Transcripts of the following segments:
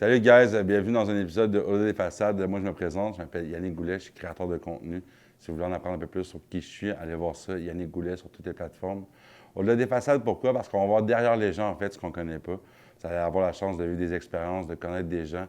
Salut guys, bienvenue dans un épisode de Au-delà des façades. Moi je me présente, je m'appelle Yannick Goulet, je suis créateur de contenu. Si vous voulez en apprendre un peu plus sur qui je suis, allez voir ça, Yannick Goulet sur toutes les plateformes. Au-delà des façades, pourquoi? Parce qu'on va voir derrière les gens en fait ce qu'on ne connaît pas. Vous allez avoir la chance de vivre des expériences, de connaître des gens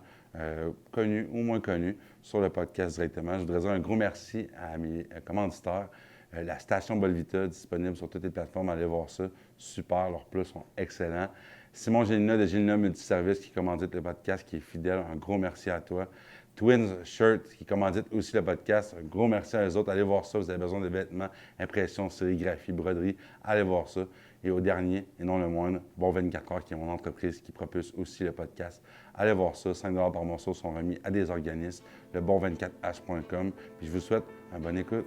connus ou moins connus sur le podcast directement. Je voudrais dire un gros merci à mes commanditaires. La station Bolvita, disponible sur toutes les plateformes, allez voir ça. Super, leurs plats sont excellents. Simon Gélina de Gélina Multiservice qui commandite le podcast, qui est fidèle. Un gros merci à toi. Twins Shirt qui commandite aussi le podcast. Un gros merci à eux autres. Allez voir ça. Vous avez besoin de vêtements, impressions, sérigraphie, broderie. Allez voir ça. Et au dernier, et non le moindre, Bon 24 heures qui est mon entreprise qui propulse aussi le podcast. Allez voir ça. 5 $ par morceau sont remis à des organismes. Le bon24h.com. Puis je vous souhaite une bonne écoute.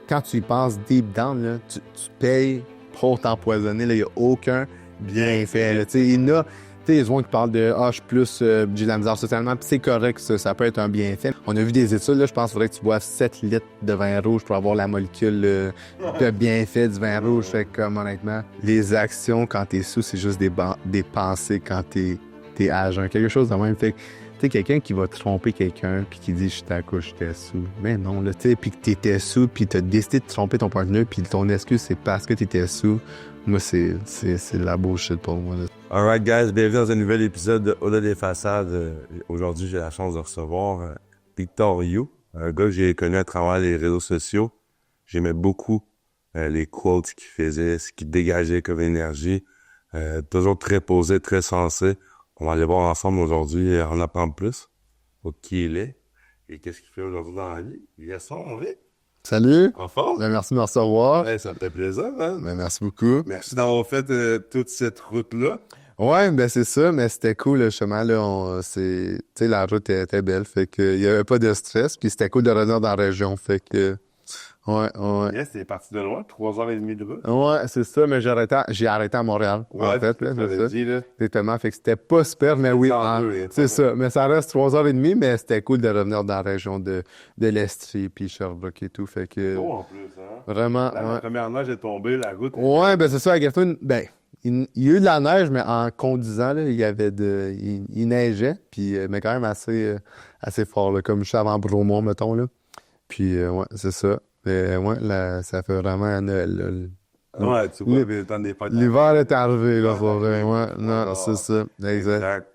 Quand tu y penses deep down, là, tu payes pour t'empoisonner. Il n'y a aucun bienfait. Là. Il y en a des gens qui parlent de « Ah, je suis plus j'ai de la misère socialement », puis c'est correct, ça peut être un bienfait. On a vu des études, là, je pense qu'il faudrait que tu boives 7 litres de vin rouge pour avoir la molécule de bienfait du vin rouge. Fait que, comme honnêtement, les actions quand t'es sous, c'est juste des pensées quand t'es à jeun. Quelque chose de même. Fait que, tu sais, quelqu'un qui va tromper quelqu'un puis qui dit « Je suis à couche, j'étais sous ». Mais non, là, tu sais, puis que t'étais sous, puis t'as décidé de tromper ton partenaire, puis ton excuse, c'est parce que t'étais sous. Moi, c'est de la bullshit pour moi. Là. Alright, guys, bienvenue dans un nouvel épisode de Au-delà des façades. Aujourd'hui, j'ai la chance de recevoir Victor You, un gars que j'ai connu à travers les réseaux sociaux. J'aimais beaucoup les quotes qu'il faisait, ce qu'il dégageait comme énergie. Toujours très posé, très sensé. On va aller voir ensemble aujourd'hui, en apprendre plus sur qui il est et qu'est-ce qu'il fait aujourd'hui dans la vie. Yes, ça, on va. Salut! En forme? Ben, merci de me recevoir. Ouais, ça me fait plaisir, hein? Ben, merci beaucoup. Merci d'avoir fait toute cette route-là. Ouais, ben c'est ça, mais c'était cool, le chemin, là, tu sais, la route était belle, fait que il y avait pas de stress, puis c'était cool de revenir dans la région, fait que, ouais. Yes, t'es parti de loin, 3h30 de route. Ouais, c'est ça, mais j'ai arrêté à Montréal, en fait, là, c'est ça. Dit, là. Exactement, fait que c'était pas super, mais oui, c'est ça. ça, mais ça reste 3h30, mais c'était cool de revenir dans la région de l'Estrie, puis Sherbrooke et tout, fait que, En plus, hein? vraiment, La première neige est tombée, la route. Ouais, ben c'est ça, à Grifton, ben, il y a eu de la neige, mais en conduisant, là, il neigeait, puis, mais quand même assez fort, là, comme je suis avant Bromont, mettons, là. Puis, ouais, c'est ça. Mais, ouais, là, ça fait vraiment Noël, là. Ouais, tu vois, le temps des fêtes. L'hiver est arrivé, là, pour vrai, ouais. Non, Ah, c'est ça, exact.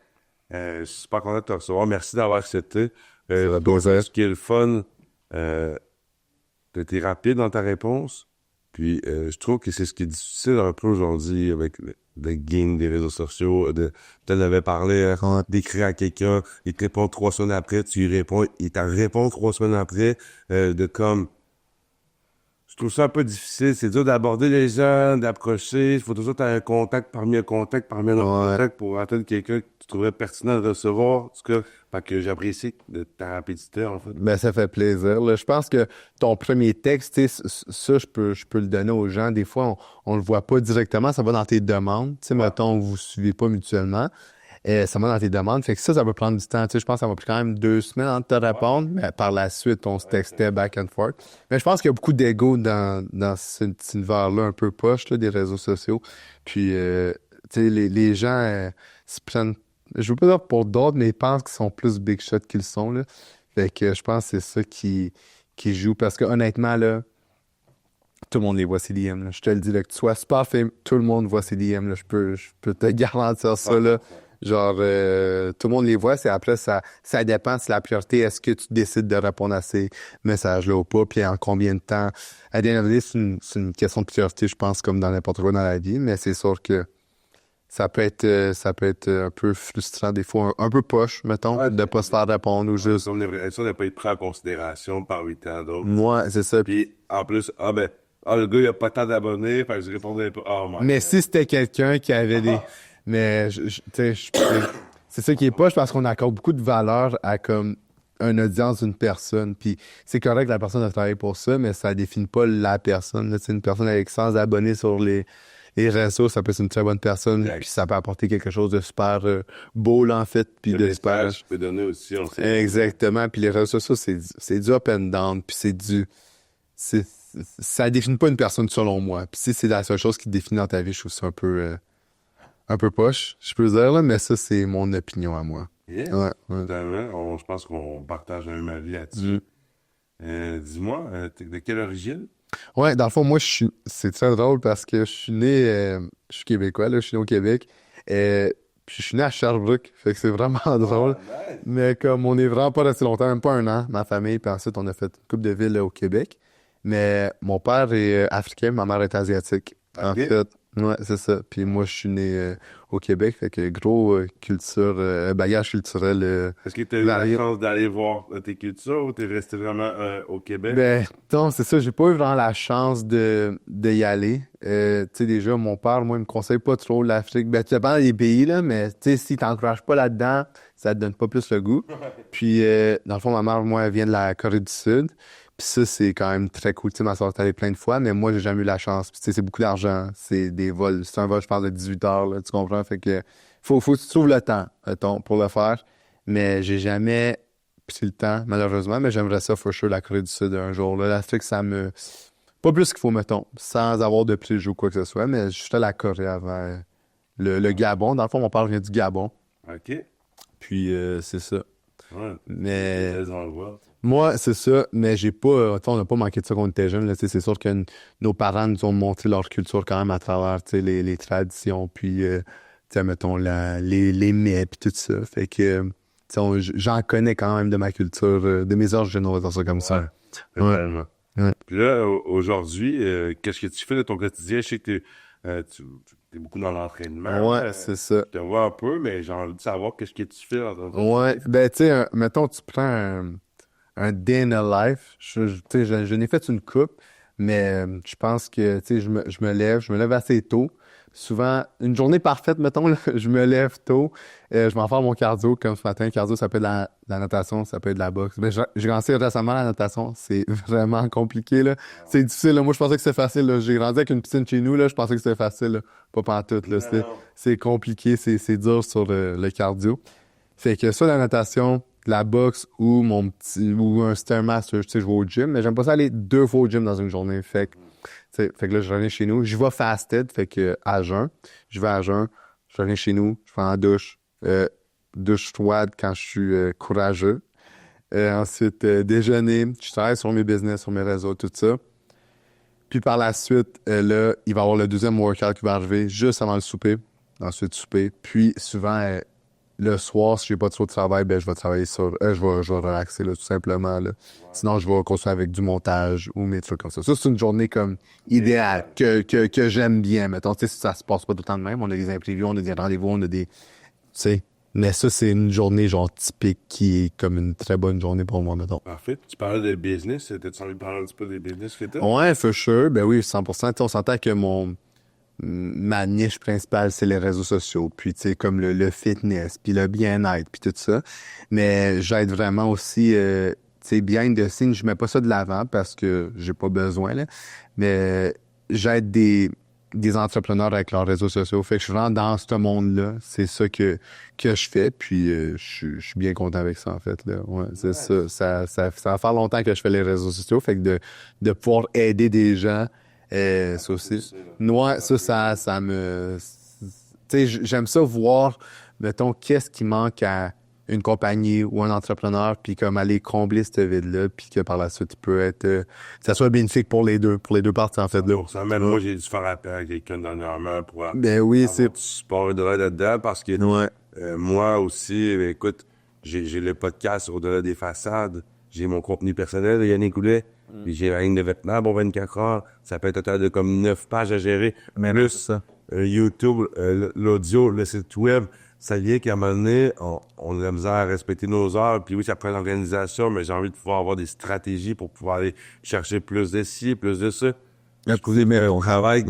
Je suis super content de te recevoir. Merci d'avoir accepté. plaisir. Ce qui est le fun, t'es rapide dans ta réponse. Puis, je trouve que c'est ce qui est difficile un peu aujourd'hui avec le game des réseaux sociaux. Tu en avais parlé, hein, d'écrire à quelqu'un, il te répond 3 semaines après, tu lui réponds, il t'en répond 3 semaines après, de comme... Je trouve ça un peu difficile. C'est dur d'aborder les gens, d'approcher. Il faut toujours avoir un contact parmi un contact parmi un autre contact pour atteindre quelqu'un que tu trouverais pertinent de recevoir. En tout cas, fait que j'apprécie de ta rapidité, en fait. Ben, ça fait plaisir, là. Je pense que ton premier texte, tu sais, ça, je peux le donner aux gens. Des fois, on le voit pas directement. Ça va dans tes demandes. Tu sais, mettons, vous suivez pas mutuellement. Ça va dans tes demandes. Fait que ça peut prendre du temps. Tu sais, je pense que ça m'a pris quand même 2 semaines avant de te répondre. Mais par la suite, on se textait back and forth. Mais je pense qu'il y a beaucoup d'ego dans cet univers-là un peu poche, là, des réseaux sociaux. Puis, tu sais, les gens se prennent... Je veux pas dire pour d'autres, mais ils pensent qu'ils sont plus big shot qu'ils sont, là. Fait que je pense que c'est ça qui joue. Parce que honnêtement, là, tout le monde les voit ces DM, là. Je te le dis, là, que tu sois super fameux, tout le monde voit ces DM, là. Je peux te garantir ça, là. Genre, tout le monde les voit, c'est après, ça dépend de la priorité. Est-ce que tu décides de répondre à ces messages-là ou pas, puis en combien de temps? À dernier c'est une question de priorité, je pense, comme dans n'importe quoi dans la vie, mais c'est sûr que ça peut être un peu frustrant, des fois, un peu poche, mettons, de pas se faire répondre ou juste... On aimerait ça de pas être pris en considération par 8 ans d'autres. Moi, c'est ça. Puis, en plus, le gars, il a pas tant d'abonnés, fait que je répondais pas. Oh my Mais God. si c'était quelqu'un qui avait des... Mais, tu sais, c'est ça qui est poche parce qu'on accorde beaucoup de valeur à comme une audience d'une personne. Puis c'est correct que la personne a travaillé pour ça, mais ça définit pas la personne. Là, une personne avec 100 abonnés sur les réseaux, ça peut être une très bonne personne. Exact. Puis ça peut apporter quelque chose de super beau, là, en fait. Puis Le de super... message peut donner aussi, on sait. Exactement. Puis les réseaux sociaux, c'est du up and down. Puis ça définit pas une personne selon moi. Puis si c'est la seule chose qui te définit dans ta vie, je trouve ça un peu poche, je peux dire, là, mais ça, c'est mon opinion à moi. Yeah. Ouais. Totalement. Je pense qu'on partage un même avis là-dessus. Dis-moi, t'es de quelle origine? Ouais, dans le fond, moi, c'est très drôle parce que je suis né, je suis québécois, là, je suis né au Québec, euh, puis je suis né à Sherbrooke, fait que c'est vraiment drôle. Nice. Mais comme on est vraiment pas resté longtemps, même pas un an, ma famille, puis ensuite on a fait une couple de villes au Québec. Mais mon père est africain, ma mère est asiatique. En Ok. fait, ouais, c'est ça. Puis moi, je suis né au Québec, fait que gros bagage culturel Est-ce que tu as eu la varié. chance d'aller voir tes cultures ou t'es resté vraiment au Québec? Ben, non, c'est ça, j'ai pas eu vraiment la chance de y aller. Tu sais, déjà, mon père, moi, il me conseille pas trop l'Afrique. Ben, tu dépend des pays, là, mais tu sais, si t'encourages pas là-dedans, ça te donne pas plus le goût. Puis, dans le fond, ma mère, moi, elle vient de la Corée du Sud. Puis ça, c'est quand même très cool. Tu sais, ma soeur est allée plein de fois, mais moi, j'ai jamais eu la chance. Puis, tu sais, c'est beaucoup d'argent. C'est des vols. C'est un vol, je pense, de 18 heures, là, tu comprends? Fait que faut que tu trouves le temps, mettons, pour le faire. Mais j'ai jamais pris le temps, malheureusement, mais j'aimerais ça, for sure, la Corée du Sud un jour. Là, l'Afrique, ça me... Pas plus qu'il faut, mettons, sans avoir de préjugés ou quoi que ce soit, mais j'étais à la Corée avant. Le Gabon, dans le fond, mon père vient du Gabon. OK. Puis, c'est ça. Ouais. Mais... Des endroits. Moi, c'est ça, mais j'ai pas, tu sais, on n'a pas manqué de ça quand on était jeunes, là, tu sais, c'est sûr que nos parents nous ont montré leur culture quand même à travers, tu sais, les traditions, puis, tu sais, mettons, les mets, puis tout ça. Fait que, tu sais, j'en connais quand même de ma culture, de mes origines, on va dire ça comme ça. Ouais. Totalement. Ouais. Puis là, aujourd'hui, qu'est-ce que tu fais de ton quotidien? Je sais que tu es beaucoup dans l'entraînement. Ouais, c'est ça. Je te vois un peu, mais j'ai envie de savoir qu'est-ce que tu fais dans ton Ouais, quotidien. ben, tu sais, mettons, tu prends un day in a life. Tu sais, je n'ai fait une coupe, mais je pense que, tu sais, je me lève assez tôt. Souvent, une journée parfaite, mettons, là, je me lève tôt. Je m'en fais mon cardio, comme ce matin. Le cardio, ça peut être la natation, ça peut être de la boxe. Mais j'ai commencé récemment la natation. C'est vraiment compliqué, là. C'est difficile, là. Moi, je pensais que c'était facile, là. J'ai grandi avec une piscine chez nous, là. Je pensais que c'était facile, là. Pas pantoute, là. Non. C'est compliqué, c'est dur sur le cardio. Fait que soit la natation, la boxe ou un Stairmaster, tu sais, je vais au gym, mais j'aime pas ça aller 2 fois au gym dans une journée. Fait que là, je reviens chez nous. Je vais fasted, fait que à jeun. Je vais à jeun, je reviens chez nous, je prends la douche, douche froide quand je suis courageux. Ensuite, déjeuner, je travaille sur mes business, sur mes réseaux, tout ça. Puis par la suite, là, il va y avoir le deuxième workout qui va arriver juste avant le souper. Ensuite, souper. Puis souvent, le soir, si j'ai pas trop de travail, ben je vais travailler sur. Je vais relaxer, là, tout simplement. Là. Sinon, je vais continuer avec du montage ou mes trucs comme ça. Ça, c'est une journée comme idéale, que j'aime bien. Mettons, tu sais, ça se passe pas tout le temps de même. On a des imprévus, on a des rendez-vous, on a des. Tu sais. Mais ça, c'est une journée, genre, typique qui est comme une très bonne journée pour moi, mettons. Parfait. Tu parlais de business. T'as-tu envie de parler un petit peu des business que t'as? Ouais, for sure. Ben oui, 100%. Tu sais, on s'entend que ma niche principale, c'est les réseaux sociaux, puis tu sais, comme le fitness, puis le bien-être, puis tout ça. Mais j'aide vraiment aussi, tu sais, behind the scenes, je mets pas ça de l'avant parce que j'ai pas besoin, là, mais j'aide des entrepreneurs avec leurs réseaux sociaux. Fait que je suis vraiment dans ce monde-là. C'est ça que je fais, puis je suis bien content avec ça, en fait, là. Ouais, c'est ça. Ça va faire longtemps que je fais les réseaux sociaux, fait que de pouvoir aider des gens, ça aussi. Ouais, ça me... Tu sais, j'aime ça voir, mettons, qu'est-ce qui manque à une compagnie ou un entrepreneur, puis comme aller combler ce vide-là, puis que par la suite, il peut être... que ça soit bénéfique pour les deux parties, en fait, là. Pour ça, même moi, j'ai dû faire appel à quelqu'un dernièrement pour Ben oui, avoir du support et de l'aide là-dedans parce que Ouais. moi aussi, écoute, j'ai le podcast Au-delà des façades, j'ai mon contenu personnel de Yannick Goulet, puis j'ai la ligne de vêtements pour 24 heures, ça fait un total de comme 9 pages à gérer, plus ça. YouTube, l'audio, le site web, ça vient qu'à un moment donné, on a la misère à respecter nos heures, puis oui, ça prend une organisation, mais j'ai envie de pouvoir avoir des stratégies pour pouvoir aller chercher plus de ci, plus de ça. Mais on travaille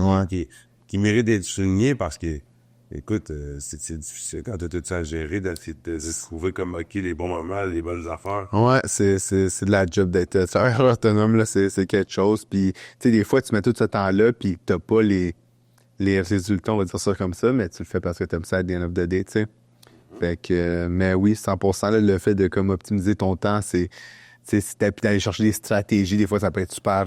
qui mérite d'être souligné parce que, écoute, c'est difficile quand t'as tout ça à gérer, d'essayer de trouver comme, OK, les bons moments, les bonnes affaires. Ouais, c'est de la job d'être travailleur autonome, là, c'est quelque chose. Puis, tu sais, des fois, tu mets tout ce temps-là, puis t'as pas les résultats, on va dire ça comme ça, mais tu le fais parce que t'aimes ça à the end of the day, tu sais. Fait que, mais oui, 100%, là, le fait de comme optimiser ton temps, c'est puis d'aller chercher des stratégies, des fois, ça peut être super...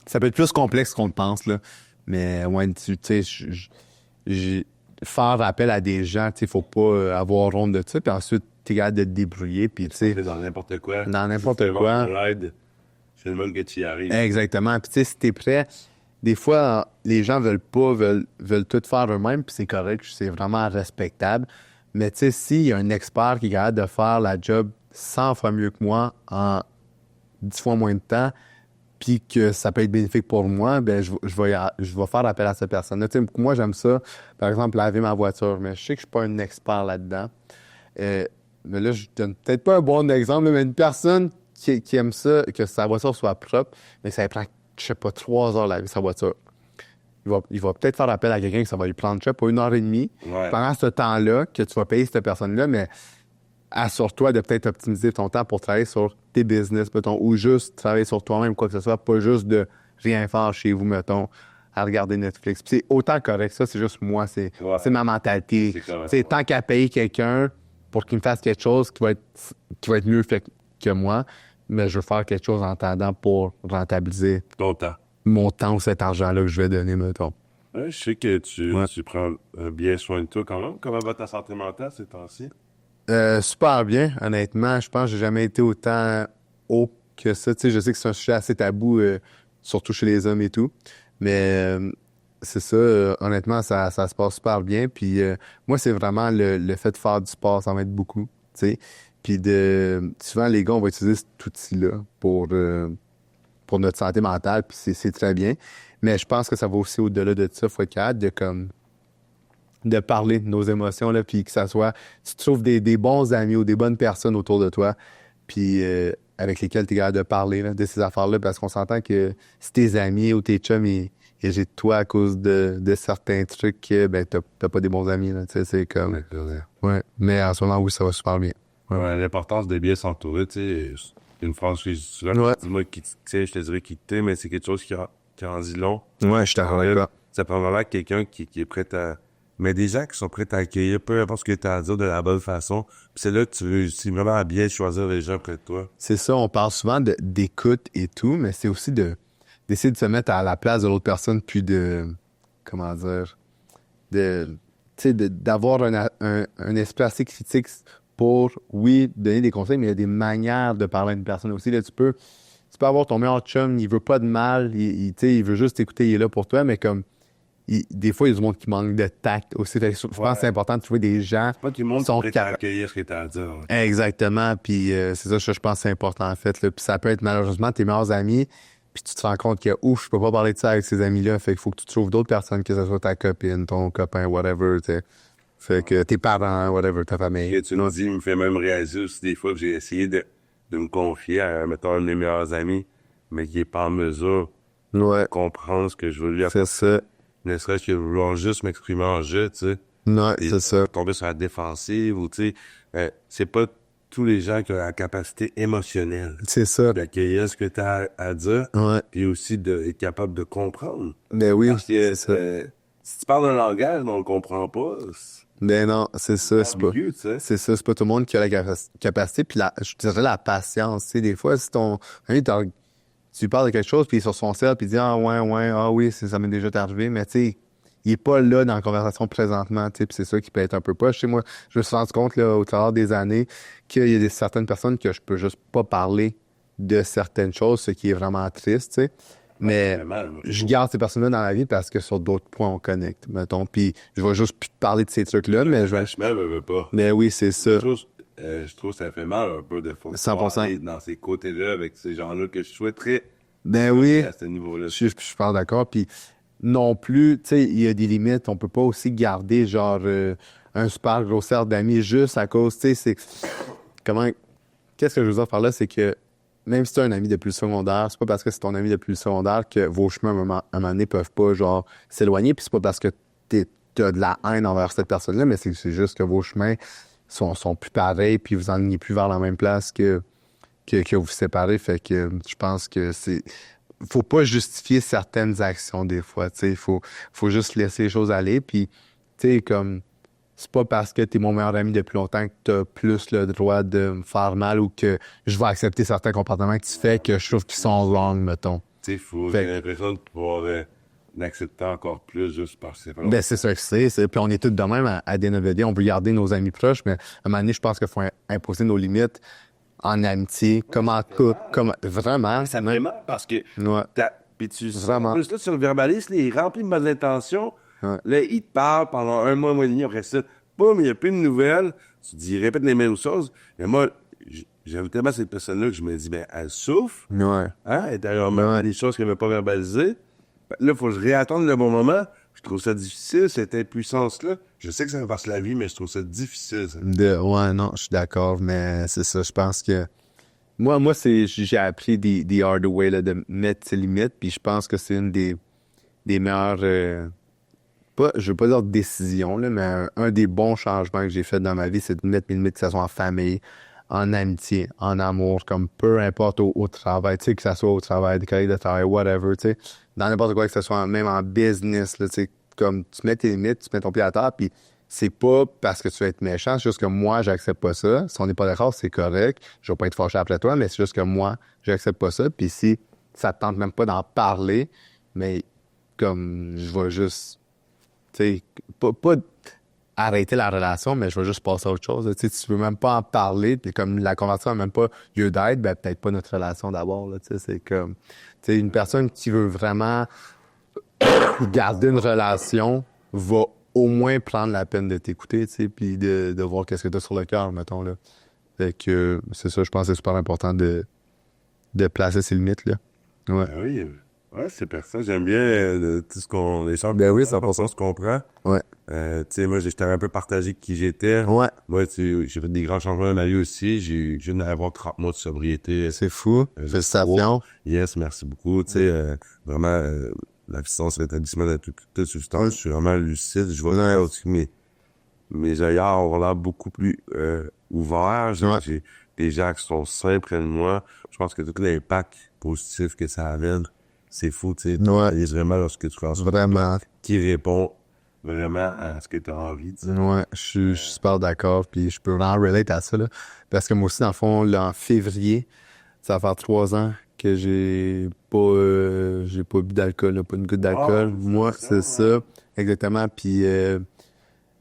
ça peut être plus complexe qu'on le pense, là. Mais ouais, tu sais, faire appel à des gens, tu sais, faut pas avoir honte de ça, puis ensuite, t'es capable de te débrouiller, puis tu sais, Dans n'importe quoi. dans n'importe Si tu quoi. demandes l'aide, c'est le même que tu y arrives. Exactement. Puis tu sais, si t'es prêt, des fois, les gens veulent tout faire eux-mêmes, puis c'est correct, c'est vraiment respectable. Mais tu sais, s'il y a un expert qui est capable de faire la job 100 fois mieux que moi en 10 fois moins de temps, puis que ça peut être bénéfique pour moi, ben je vais faire appel à cette personne-là. Tu sais, moi, j'aime ça, par exemple, laver ma voiture, mais je sais que je suis pas un expert là-dedans. Mais là, je donne peut-être pas un bon exemple, mais une personne qui aime ça, que sa voiture soit propre, mais ça lui prend, je sais pas, 3 heures laver sa voiture. Il va peut-être faire appel à quelqu'un que ça va lui prendre, je sais pas, 1 heure et demie. Ouais. Pendant ce temps-là, que tu vas payer cette personne-là, mais assure-toi de peut-être optimiser ton temps pour travailler sur tes business, mettons, ou juste travailler sur toi-même, quoi que ce soit, pas juste de rien faire chez vous, mettons, à regarder Netflix. Puis c'est autant correct, ça, c'est juste moi, c'est ma mentalité. C'est correct, C'est tant qu'à payer quelqu'un pour qu'il me fasse quelque chose qui va être mieux fait que moi, mais je veux faire quelque chose en attendant pour rentabiliser Ton temps. mon temps ou cet argent-là que je vais donner, mettons. Ouais, je sais que tu Ouais. prends bien soin de toi quand même. Comment va ta santé mentale ces temps-ci? Super bien, honnêtement. Je pense que j'ai jamais été autant haut que ça. Tu sais, je sais que c'est un sujet assez tabou, surtout chez les hommes et tout. Mais c'est ça, honnêtement, ça se passe super bien. Puis moi, c'est vraiment le fait de faire du sport, ça m'aide beaucoup. Tu sais. Puis souvent, les gars, on va utiliser cet outil-là pour notre santé mentale, puis c'est très bien. Mais je pense que ça va aussi au-delà de ça. Faut être capable de parler de nos émotions, là, puis que ça soit... Tu trouves des bons amis ou des bonnes personnes autour de toi, puis avec lesquels tu es capable de parler là, de ces affaires-là, parce qu'on s'entend que si tes amis ou tes chums, ils de toi à cause de certains trucs, ben t'as pas des bons amis, là, tu sais, c'est comme... Ouais, mais en ce moment, oui, ça va super bien. Ouais, l'importance de bien s'entourer, tu sais, c'est une phrase que je dis souvent. Ouais. Dis-moi qui tu sais, je te dirais qui t'es, mais c'est quelque chose qui en dit long. Ouais, je suis d'accord avec toi. Ça prend vraiment quelqu'un qui est prêt à... Mais des gens qui sont prêts à accueillir, peu importe ce que tu as à dire, de la bonne façon. Puis c'est là que tu veux aussi vraiment bien choisir les gens près de toi. C'est ça, on parle souvent d'écoute et tout, mais c'est aussi d'essayer de se mettre à la place de l'autre personne, puis comment dire, tu sais, d'avoir un esprit assez critique pour, oui, donner des conseils, mais il y a des manières de parler à une personne aussi. Là, tu peux avoir ton meilleur chum, il veut pas de mal, tu sais, il veut juste t'écouter, il est là pour toi, mais comme, des fois, il y a du monde qui manque de tact aussi. Fait que je pense que c'est important de trouver des gens Pas tout le monde qui sont qui est prêt à accueillir ce que tu as à dire. Exactement, puis c'est ça, je pense que c'est important en fait. Là. Puis ça peut être malheureusement tes meilleurs amis, puis tu te rends compte que ouf, je peux pas parler de ça avec ces amis-là, fait qu'il faut que tu trouves d'autres personnes, que ce soit ta copine, ton copain, whatever, tu sais. Fait que tes parents, whatever, ta famille. Et tu nous dis, il me fait même réaliser aussi des fois que j'ai essayé de me confier à, mettons, un de mes meilleurs amis, mais qui est pas en mesure Ouais, de comprendre ce que je veux lui c'est ça. ne serait-ce que vouloir juste m'exprimer en jeu, tu sais. Ouais, Et c'est ça. tomber sur la défensive ou, tu sais, c'est pas tous les gens qui ont la capacité émotionnelle C'est ça. d'accueillir ce que tu as à dire, Ouais. puis aussi d'être capable de comprendre. Ben oui, Parce que c'est ça. si tu parles un langage dont on le comprend pas, Ben non, c'est ça, c'est c'est pas... ambigu, tu sais. C'est ça, c'est pas tout le monde qui a la capacité, puis je dirais la patience, tu sais, des fois, si ton ami, tu lui parles de quelque chose, puis il est sur son cell, puis il dit « Ah ouais, ah oui, ça m'est déjà arrivé », mais tu sais, il est pas là dans la conversation présentement, tu sais, puis c'est ça qui peut être un peu poche. Tu sais, moi, je me suis rendu compte, là, au travers des années, qu'il y a certaines personnes que je peux juste pas parler de certaines choses, ce qui est vraiment triste, tu sais. Mais Vraiment, moi, je garde ces personnes-là dans la vie parce que sur d'autres points, on connecte, mettons. Puis je vais juste plus te parler de ces trucs-là, mais je vais... Franchement, je veux pas. Mais oui, c'est ça. Je trouve que ça fait mal un peu de fois 100%. aller dans ces côtés-là avec ces gens-là que je souhaiterais Ben oui, à ce niveau-là. je suis pas d'accord. Puis non plus, tu sais, il y a des limites. On peut pas aussi garder, genre, un super gros cercle d'amis juste à cause, tu sais, c'est... Comment... Qu'est-ce que je veux dire par là, c'est que même si tu as un ami depuis le secondaire, c'est pas parce que c'est ton ami depuis le secondaire que vos chemins, à un moment donné, peuvent pas, genre, s'éloigner. Puis c'est pas parce que t'as de la haine envers cette personne-là, mais c'est juste que vos chemins sont plus pareils, puis vous en n'êtes plus vers la même place que vous vous séparez. Fait que je pense que faut pas justifier certaines actions des fois, tu sais. Faut juste laisser les choses aller. Puis, tu sais, comme... C'est pas parce que t'es mon meilleur ami depuis longtemps que t'as plus le droit de me faire mal ou que je vais accepter certains comportements que tu fais que je trouve qu'ils sont wrong, mettons. Tu sais, Fait- j'ai l'impression de pouvoir d'accepter encore plus juste parce que c'est pas Ben, c'est ça que c'est. Puis on est tous de même à des on veut garder nos amis proches, mais à un moment donné, je pense qu'il faut imposer nos limites en amitié, comme en couple, comme vraiment. Ça vraiment, parce que Ouais. puis tu Vraiment. en plus là, tu le verbalises, là, il est rempli de bonnes intentions. Ouais. Là, il te parle pendant un mois et demi, après ça, boum, il n'y a plus de nouvelles. Tu dis, il répète les mêmes choses. Et moi, j'aime tellement cette personne-là que je me dis, ben, elle souffre, Ouais. hein, elle est d'ailleurs des choses qu'elle ne veut pas verbaliser. Là, il faut que je réattende le bon moment. Je trouve ça difficile, cette impuissance-là. Je sais que ça me passe la vie, mais je trouve ça difficile, ça. Ouais, non, je suis d'accord, mais c'est ça. Je pense que moi, j'ai appris des hard way là, de mettre ses limites, puis je pense que c'est une des meilleures, je veux pas dire décisions, là, mais un des bons changements que j'ai fait dans ma vie, c'est de mettre mes limites, que ce soit en famille, en amitié, en amour, comme peu importe au travail, tu sais, que ce soit au travail, des collègues de travail, whatever, tu sais, dans n'importe quoi, que ce soit même en business, là, tu sais, comme tu mets tes limites, tu mets ton pied à terre, puis c'est pas parce que tu vas être méchant, c'est juste que moi, j'accepte pas ça. Si on n'est pas d'accord, c'est correct. Je vais pas être fâché après toi, mais c'est juste que moi, j'accepte pas ça. Puis si ça te tente même pas d'en parler, mais comme je vais juste, tu sais, pas arrêter la relation, mais je vais juste passer à autre chose. Tu sais, tu veux même pas en parler, puis comme la conversation n'a même pas lieu d'être, ben peut-être pas notre relation d'abord. Là, tu sais, c'est comme, tu sais, une personne qui veut vraiment garder une relation va au moins prendre la peine de t'écouter, tu sais, puis de voir qu'est-ce que tu as sur le cœur, mettons, là. Fait que c'est ça, je pense que c'est super important de placer ses limites, là. Ouais. Ben oui, ouais, c'est parfait. J'aime bien tout ce qu'on échange. Ben oui, 100% se comprend. Ouais. Tu sais, moi, j'étais un peu partagé qui j'étais. Ouais. Moi, j'ai fait des grands changements dans ma vie aussi. Je viens d'avoir 30 mois de sobriété. C'est fou. Félicitations. Yes, merci beaucoup. Tu sais, vraiment, l'abstinence, rétablissement de toute substance, je suis vraiment lucide. Je vois aussi mes œillères ont l'air beaucoup plus ouverts. J'ai des gens qui sont sains près de moi. Je pense que tout l'impact positif que ça amène, c'est fou, tu sais. Ouais. C'est vraiment lorsque tu penses Vraiment. qui répond vraiment à ce que tu as envie, tu sais. Ouais, je suis super d'accord, puis je peux vraiment relate à ça, là. Parce que moi aussi, dans le fond, là, en février, ça va faire 3 ans que j'ai pas bu d'alcool, là, pas une goutte d'alcool. Moi, c'est ça, exactement. Puis,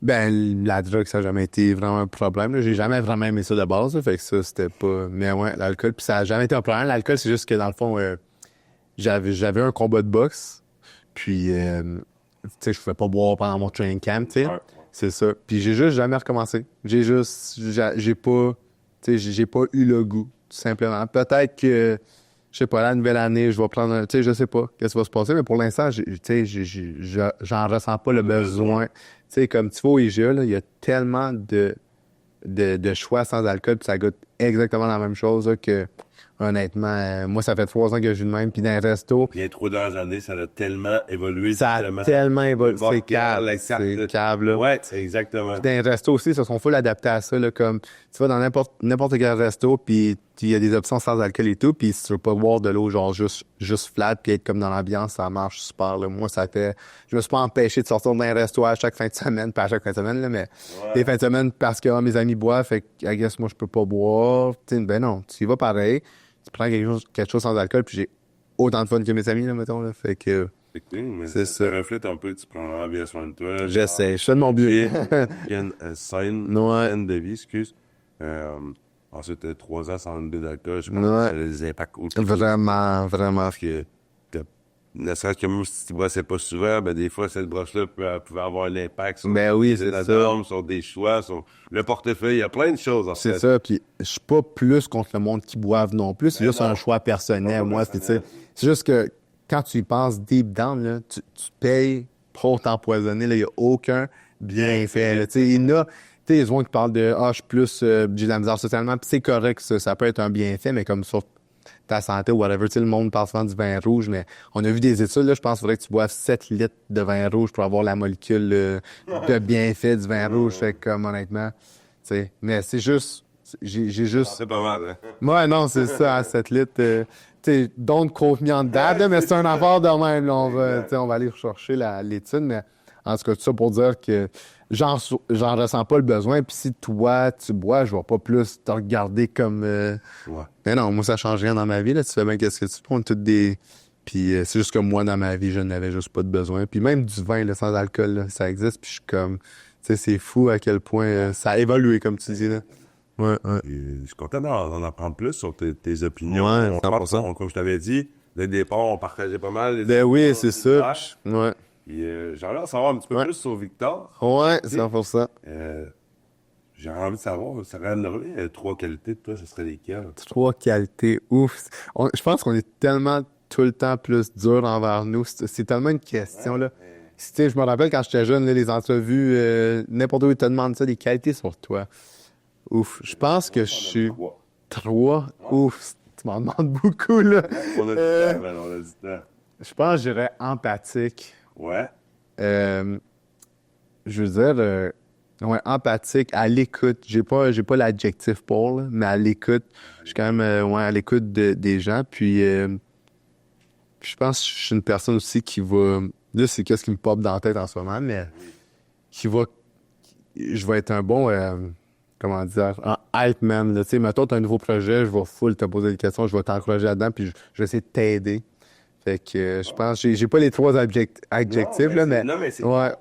ben, la drogue, ça n'a jamais été vraiment un problème, là. J'ai jamais vraiment aimé ça de base, là, fait que ça, c'était pas... Mais ouais, l'alcool, puis ça a jamais été un problème. L'alcool, c'est juste que, dans le fond, j'avais un combat de boxe, puis... tu sais, je pouvais pas boire pendant mon training camp, tu sais. Ouais. C'est ça. Puis j'ai juste jamais recommencé. J'ai pas, tu sais, j'ai pas eu le goût, tout simplement. Peut-être que, je sais pas, la nouvelle année, je vais prendre tu sais, je sais pas qu'est-ce qui va se passer, mais pour l'instant, tu sais, j'en ressens pas le besoin. Tu sais, comme tu vois au IGA, là, il y a tellement de choix sans alcool, puis ça goûte exactement la même chose, là, que, honnêtement, moi, ça fait 3 ans que je joue de même, puis dans les restos, Les 3 dernières années, ça a tellement évolué. ça a tellement évolué. C'est cave. C'est cave, là. Ouais, c'est exactement. Puis dans les restos aussi, ils se sont full adaptés à ça, là, comme tu vas dans n'importe quel resto, puis il y a des options sans alcool et tout, puis si tu veux pas boire de l'eau, genre juste flat, puis être comme dans l'ambiance, ça marche super, là. Moi, ça fait... Je me suis pas empêché de sortir dans un resto à chaque fin de semaine, pas à chaque fin de semaine, là, mais les fins de semaine, parce que mes amis boivent, fait que, I guess, moi, je peux pas boire. Tu sais, ben non, tu y vas pareil, tu prends quelque chose sans alcool, puis j'ai autant de fun que mes amis, là, mettons, là, fait que... Mais C'est ça. ça reflète un peu, tu prends vraiment bien soin de toi. J'essaie, je fais de mon mieux. Une saine Ouais. de vie, excuse. Ensuite, 3 ans sans beer d'alcool, je pense Ouais. que ça a des impacts autres. Vraiment. Parce que, ne serait-ce que même si tu brossais pas souvent, ben des fois, cette brosse-là pouvait avoir un impact sur Ben oui, c'est la ça. norme, sur des choix, sur le portefeuille. Il y a plein de choses, en C'est fait. ça, puis je suis pas plus contre le monde qui boive non plus, c'est juste un choix personnel, moi, puis tu sais, c'est juste que quand tu y penses deep down, là, tu payes pour t'empoisonner, là, il y a aucun bienfait, là, tu sais, il y en a, tu sais, il y a des gens qui parlent de « Ah, je suis plus, j'ai de la misère socialement », puis c'est correct, ça peut être un bienfait, mais comme sur ta santé ou whatever, tu sais, le monde parle souvent du vin rouge, mais on a vu des études, là, je pense qu'il faudrait que tu boives 7 litres de vin rouge pour avoir la molécule de bienfait du vin rouge, fait que, comme, honnêtement, tu sais, mais c'est juste, j'ai juste... C'est pas mal, hein? Ouais, non, c'est ça, à 7 litres. Tu sais, don't quote me on that, là, mais c'est un affaire de même, là, on va aller rechercher l'étude, mais en tout cas, tout ça pour dire que j'en ressens pas le besoin, puis si toi, tu bois, je vais pas plus te regarder comme... Ouais. Mais non, moi, ça change rien dans ma vie, là, tu fais bien qu'est-ce que tu fais, on est tous des Puis c'est juste que moi, dans ma vie, je n'avais juste pas de besoin. Puis même du vin, là, sans alcool, là, ça existe. Puis je suis comme... Tu sais, c'est fou à quel point ça a évolué, comme tu dis, là. Ouais, ouais. Et je suis content d'en apprendre plus sur tes opinions. Ouais, On 100%. comme je t'avais dit, dès le départ, on partageait pas mal. Les Ben oui, opinions, c'est les ça. images. Ouais. Et j'aimerais en savoir un petit peu Ouais. plus sur Victor. Ouais, Tu sais, 100%. J'ai envie de savoir, ça ramenerait 3 qualités de toi, ce serait lesquelles? 3 qualités. Ouf. Je pense qu'on est tellement tout le temps plus dur envers nous. C'est tellement une question, là. Tu sais, je me rappelle quand j'étais jeune, là, les entrevues, n'importe où ils te demandent ça, des qualités sur toi. Ouf. Je pense que je suis 3. Ouf. Tu m'en demandes beaucoup, là. On a du temps, man, on a du temps. Je pense que je dirais empathique. Ouais. Je veux dire, ouais, empathique, à l'écoute. J'ai pas l'adjectif pour, là, mais à l'écoute. Je suis quand même, ouais, à l'écoute des gens. Puis, je pense que je suis une personne aussi qui va... Là, c'est qu'est-ce qui me pop dans la tête en ce moment, mais qui va... Je vais être un bon... comment dire? Un hype man, là. Tu sais, mettons, t'as un nouveau projet, je vais full te poser des questions, je vais t'encourager là-dedans, puis je vais essayer de t'aider. Fait que je pense... J'ai pas les 3 adjectifs, là, mais... Non, mais c'est... Ouais.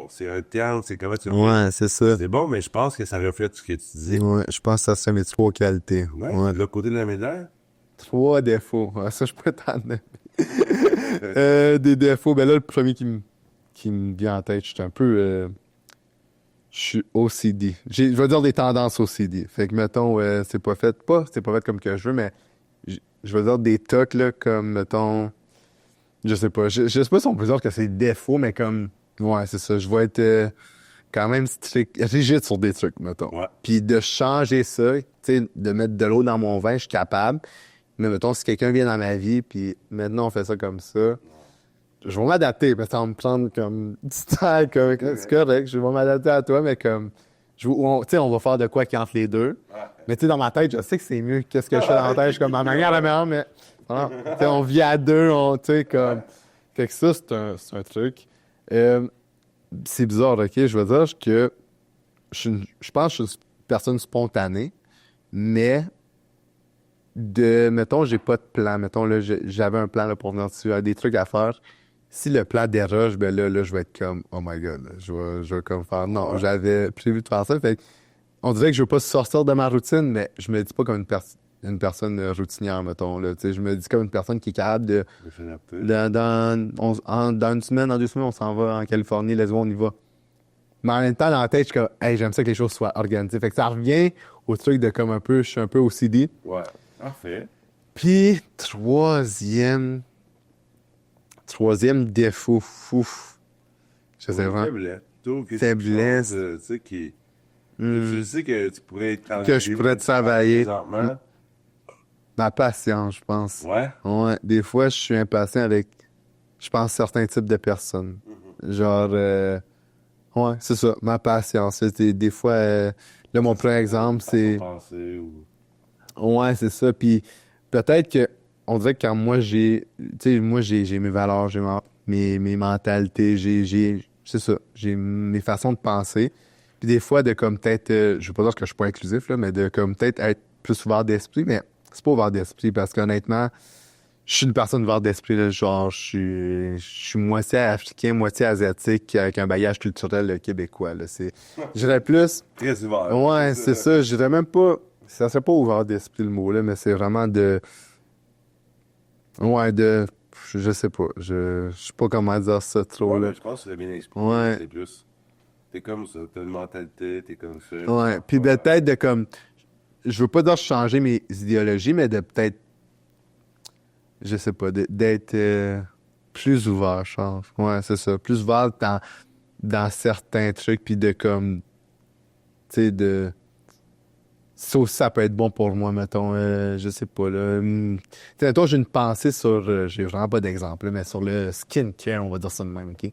C'est un terme, c'est comment tu... Ouais, c'est ça. C'est bon, mais je pense que ça reflète ce que tu dis. Ouais, je pense que ça serait mes 3 qualités. Ouais. Ouais. Le côté de la médaille? 3 défauts. Ouais, ça, je peux t'en donner. Des défauts. Ben là, le premier qui me vient en tête, je suis un peu... je suis OCD. Je vais dire des tendances OCD. Fait que, mettons, c'est pas fait comme que je veux, mais je veux dire des tocs, là, comme, mettons... Je sais pas. Je sais pas si on peut dire que c'est défaut, mais comme... Ouais, c'est ça. Je vais être quand même strict, rigide sur des trucs, mettons. Ouais. Puis de changer ça, tu sais, de mettre de l'eau dans mon vin, je suis capable. Mais mettons, si quelqu'un vient dans ma vie, puis maintenant on fait ça comme ça, je vais m'adapter, parce que ça va me prendre comme du temps, comme, c'est correct, je vais m'adapter à toi, mais comme, tu sais, on va faire de quoi qui entre les deux. Ouais. Mais tu sais, dans ma tête, je sais que c'est mieux qu'est-ce que je fais dans ma tête, je suis comme, ma manière la meilleure, mais, voilà. Tu sais, on vit à deux, tu sais, comme, fait que ça, c'est un truc. C'est bizarre, OK? Je veux dire que je pense que je suis une personne spontanée, mais mettons, j'ai pas de plan. Mettons, là, j'avais un plan là, pour venir dessus, des trucs à faire. Si le plan déroge, ben là, je vais être comme, oh my God, là, je vais comme faire, non, j'avais prévu de faire ça. Fait que, on dirait que je veux pas sortir de ma routine, mais je me dis pas comme une personne routinière, mettons, là. Tu sais, je me dis comme une personne qui est capable de... Dans une semaine, dans 2 semaines, on s'en va en Californie, let's go, on y va. Mais en même temps, dans la tête, je suis comme, hey, j'aime ça que les choses soient organisées. Fait que ça revient au truc de comme un peu, je suis un peu OCD. Ouais. Parfait. Puis, troisième défaut, fouf. Je sais pas. Faiblesse. Tu sais, je sais que tu pourrais être... Que je pourrais travailler. Présentement. Ma patience, je pense. Ouais. Ouais. Des fois, je suis impatient avec, je pense, certains types de personnes. Genre, ouais, c'est ça, ma patience. Des fois, là, mon premier exemple, c'est... Penser ou... Ouais, c'est ça. Puis peut-être que, on dirait que quand moi, tu sais, moi, j'ai mes valeurs, j'ai mes mentalités, c'est ça, j'ai mes façons de penser. Puis des fois, de comme peut-être, je veux pas dire que je suis pas inclusif, là, mais de comme peut-être être plus ouvert d'esprit, mais c'est pas ouvert d'esprit parce qu'honnêtement, je suis une personne ouverte d'esprit, là, genre, je suis moitié africain, moitié asiatique, avec un bagage culturel québécois, là. Je dirais plus... Très ouvert. Ouais, c'est ça. Je dirais même pas... Ça serait pas ouvert d'esprit, le mot, là, mais c'est vraiment de... Ouais, je sais pas. Je sais pas comment dire ça trop, Ouais, là. mais je pense que c'est bien expliqué. Ouais. C'est plus... T'es comme ça, t'as une mentalité, t'es comme ça. Ouais, puis peut-être de comme... Je veux pas dire changer mes idéologies, mais de peut-être... Je sais pas, d'être plus ouvert, je pense. Ouais, c'est ça. Plus ouvert dans certains trucs, puis de comme... Tu sais, de... Ça aussi, ça peut être bon pour moi, mettons. Je sais pas, là. Tu sais, mettons, j'ai une pensée sur... j'ai vraiment pas d'exemple, là, mais sur le skincare, on va dire ça de même, OK? Puis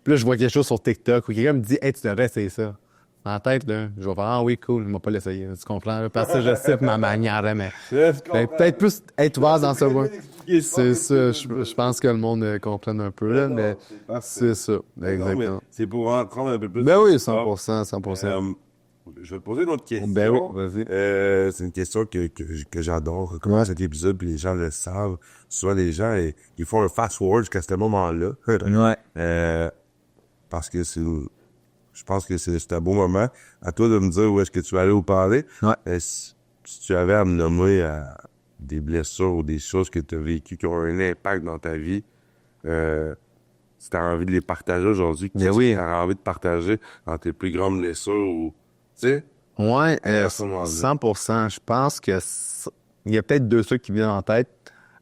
là, je vois quelque chose sur TikTok où quelqu'un me dit « Hey, tu devrais essayer ça. » Dans la tête, là, je vais faire « Ah oui, cool, je vais pas l'essayer. » Tu comprends? Là, parce que je sais ma manière, là, mais... Peut-être plus être ouvert dans ce point. C'est ça. Je pense que le monde comprenne un peu, là, mais c'est ça. Exactement. C'est pour en prendre un peu plus. Ben oui, 100%. Je vais te poser une autre question. Ben oui, vas-y. C'est une question que j'adore. Comment cet épisode, puis les gens le savent. Souvent, les gens, ils font un fast-forward jusqu'à ce moment-là. Ouais. Parce que je pense que c'est un beau moment. À toi de me dire où est-ce que tu vas aller ou parler. Ouais. Si tu avais à me nommer des blessures ou des choses que tu as vécues qui ont un impact dans ta vie, si tu as envie de les partager aujourd'hui, Ben oui. tu as envie de partager dans tes plus grandes blessures ou, tu sais, Ouais, à ce moment-là. 100%. Je pense que il y a peut-être deux trucs qui viennent en tête.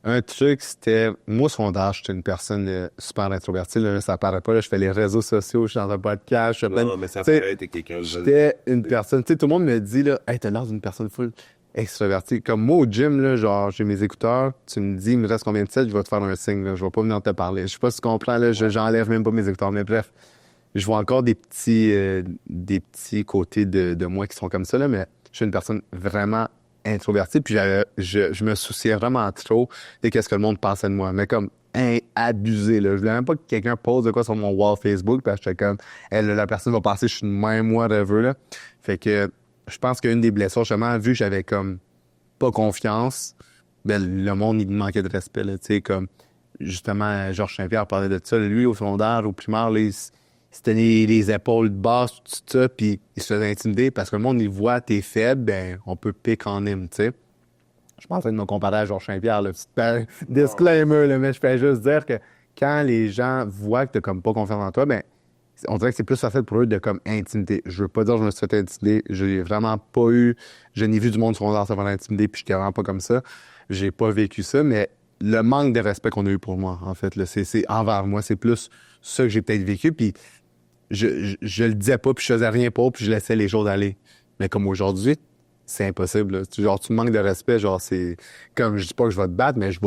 Un truc, c'était, moi, au secondaire, j'étais une personne super introvertie. Là, ça paraît pas, là, je fais les réseaux sociaux, je suis dans un podcast, je fais Non, mais ça tu sais, paraît, t'es quelqu'un de... j'étais une personne, tu sais, tout le monde me dit, là, hey, t'as l'air d'une personne full extravertie. Comme moi, au gym, là, genre, j'ai mes écouteurs, tu me dis, il me reste combien de sets, je vais te faire un signe, là, je vais pas venir te parler. Je sais pas si tu comprends, là, j'enlève même pas mes écouteurs, mais bref. Je vois encore des petits côtés de moi qui sont comme ça, là, mais je suis une personne vraiment introvertie, puis je me souciais vraiment trop de qu'est-ce que le monde pensait de moi, mais comme abusé, là. Je voulais même pas que quelqu'un pose de quoi sur mon wall Facebook, parce que j'étais comme, la personne va penser que je suis de même, moi, rêveux, là. Fait que je pense qu'une des blessures, justement, vu que j'avais comme pas confiance, ben, le monde, il me manquait de respect, là, tu sais, comme, justement, Georges Saint-Pierre parlait de ça, lui, au secondaire, au primaire, là, il se tenait les épaules basses, tout ça, puis il se faisait intimider parce que le monde, il voit t'es faible, ben, on peut pick en him, tu sais. Je suis pas en train de me comparer à Georges Saint-Pierre, là. Petit disclaimer, là, mais je fais juste dire que quand les gens voient que t'as comme pas confiance en toi, ben, on dirait que c'est plus facile pour eux de comme intimider. Je veux pas dire que je me suis fait intimider. J'ai vraiment pas eu, je n'ai vu du monde secondaire se faire intimider, puis j'étais vraiment pas comme ça. J'ai pas vécu ça, mais le manque de respect qu'on a eu pour moi, en fait, là, c'est envers moi. C'est plus ça que j'ai peut-être vécu, puis je le disais pas, puis je faisais rien pour, puis je laissais les choses aller. Mais comme aujourd'hui, c'est impossible, là. Genre, tu me manques de respect, genre, c'est comme, je dis pas que je vais te battre, mais je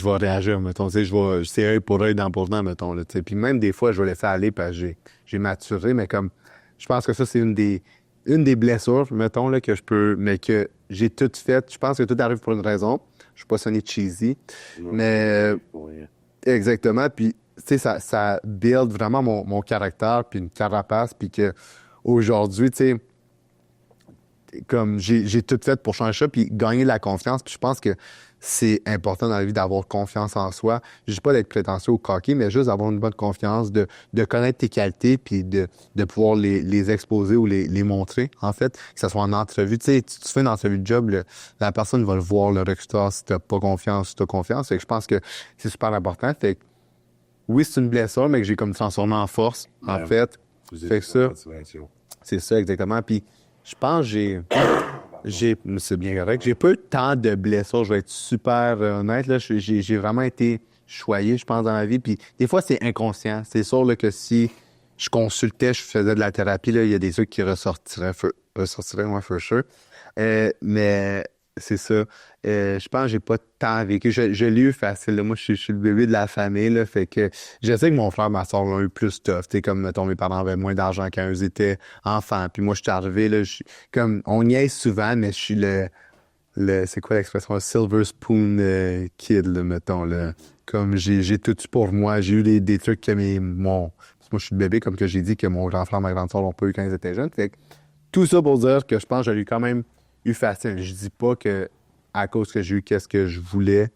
vais réagir, mettons, tu sais, c'est œil pour œil, dent pour dent, mettons, là, tu sais. Puis même des fois, je vais laisser aller parce que j'ai maturé, mais comme, je pense que ça, c'est une des blessures, mettons, là, que je peux, mais que j'ai tout fait. Je pense que tout arrive pour une raison. Je suis pas sonné cheesy, mais exactement. Puis, tu sais, ça build vraiment mon caractère, puis une carapace, puis que aujourd'hui, tu sais, comme j'ai tout fait pour changer ça, puis gagner la confiance. Puis je pense que c'est important dans la vie d'avoir confiance en soi. Je dis pas d'être prétentieux ou coquille, mais juste d'avoir une bonne confiance, de connaître tes qualités, puis de pouvoir les exposer ou les montrer, en fait, que ce soit en entrevue. Tu sais, tu fais une entrevue de job, la personne va le voir, le recruteur, si t'as pas confiance, si t'as confiance. Fait que je pense que c'est super important. Fait que, oui, c'est une blessure, mais que j'ai comme transformé en force, en fait. Fait que ça, c'est ça, exactement. Puis, je pense que c'est bien correct. J'ai pas eu tant de blessures, je vais être super honnête, là. J'ai vraiment été choyé, je pense, dans la vie. Puis, des fois, c'est inconscient. C'est sûr, là, que si je consultais, je faisais de la thérapie, là, il y a des trucs qui ressortiraient, moi, for sure. Mais c'est ça. Je pense que j'ai pas tant vécu. Je l'ai eu facile, là. Moi, je suis le bébé de la famille, là. Fait que je sais que mon frère et ma soeur l'ont eu plus tough. Tu sais, comme, mettons, mes parents avaient moins d'argent quand eux étaient enfants. Puis moi, je suis arrivé, là, comme, on niaise souvent, mais je suis c'est quoi l'expression? Silver spoon kid, là, mettons, là. Comme, j'ai tout eu pour moi. J'ai eu des trucs que moi, je suis le bébé, comme que j'ai dit, que mon grand frère et ma grande soeur l'ont pas eu quand ils étaient jeunes. Fait que, tout ça pour dire que je pense que j'ai quand même eu facile. Je dis pas que à cause que j'ai eu qu'est-ce que je voulais,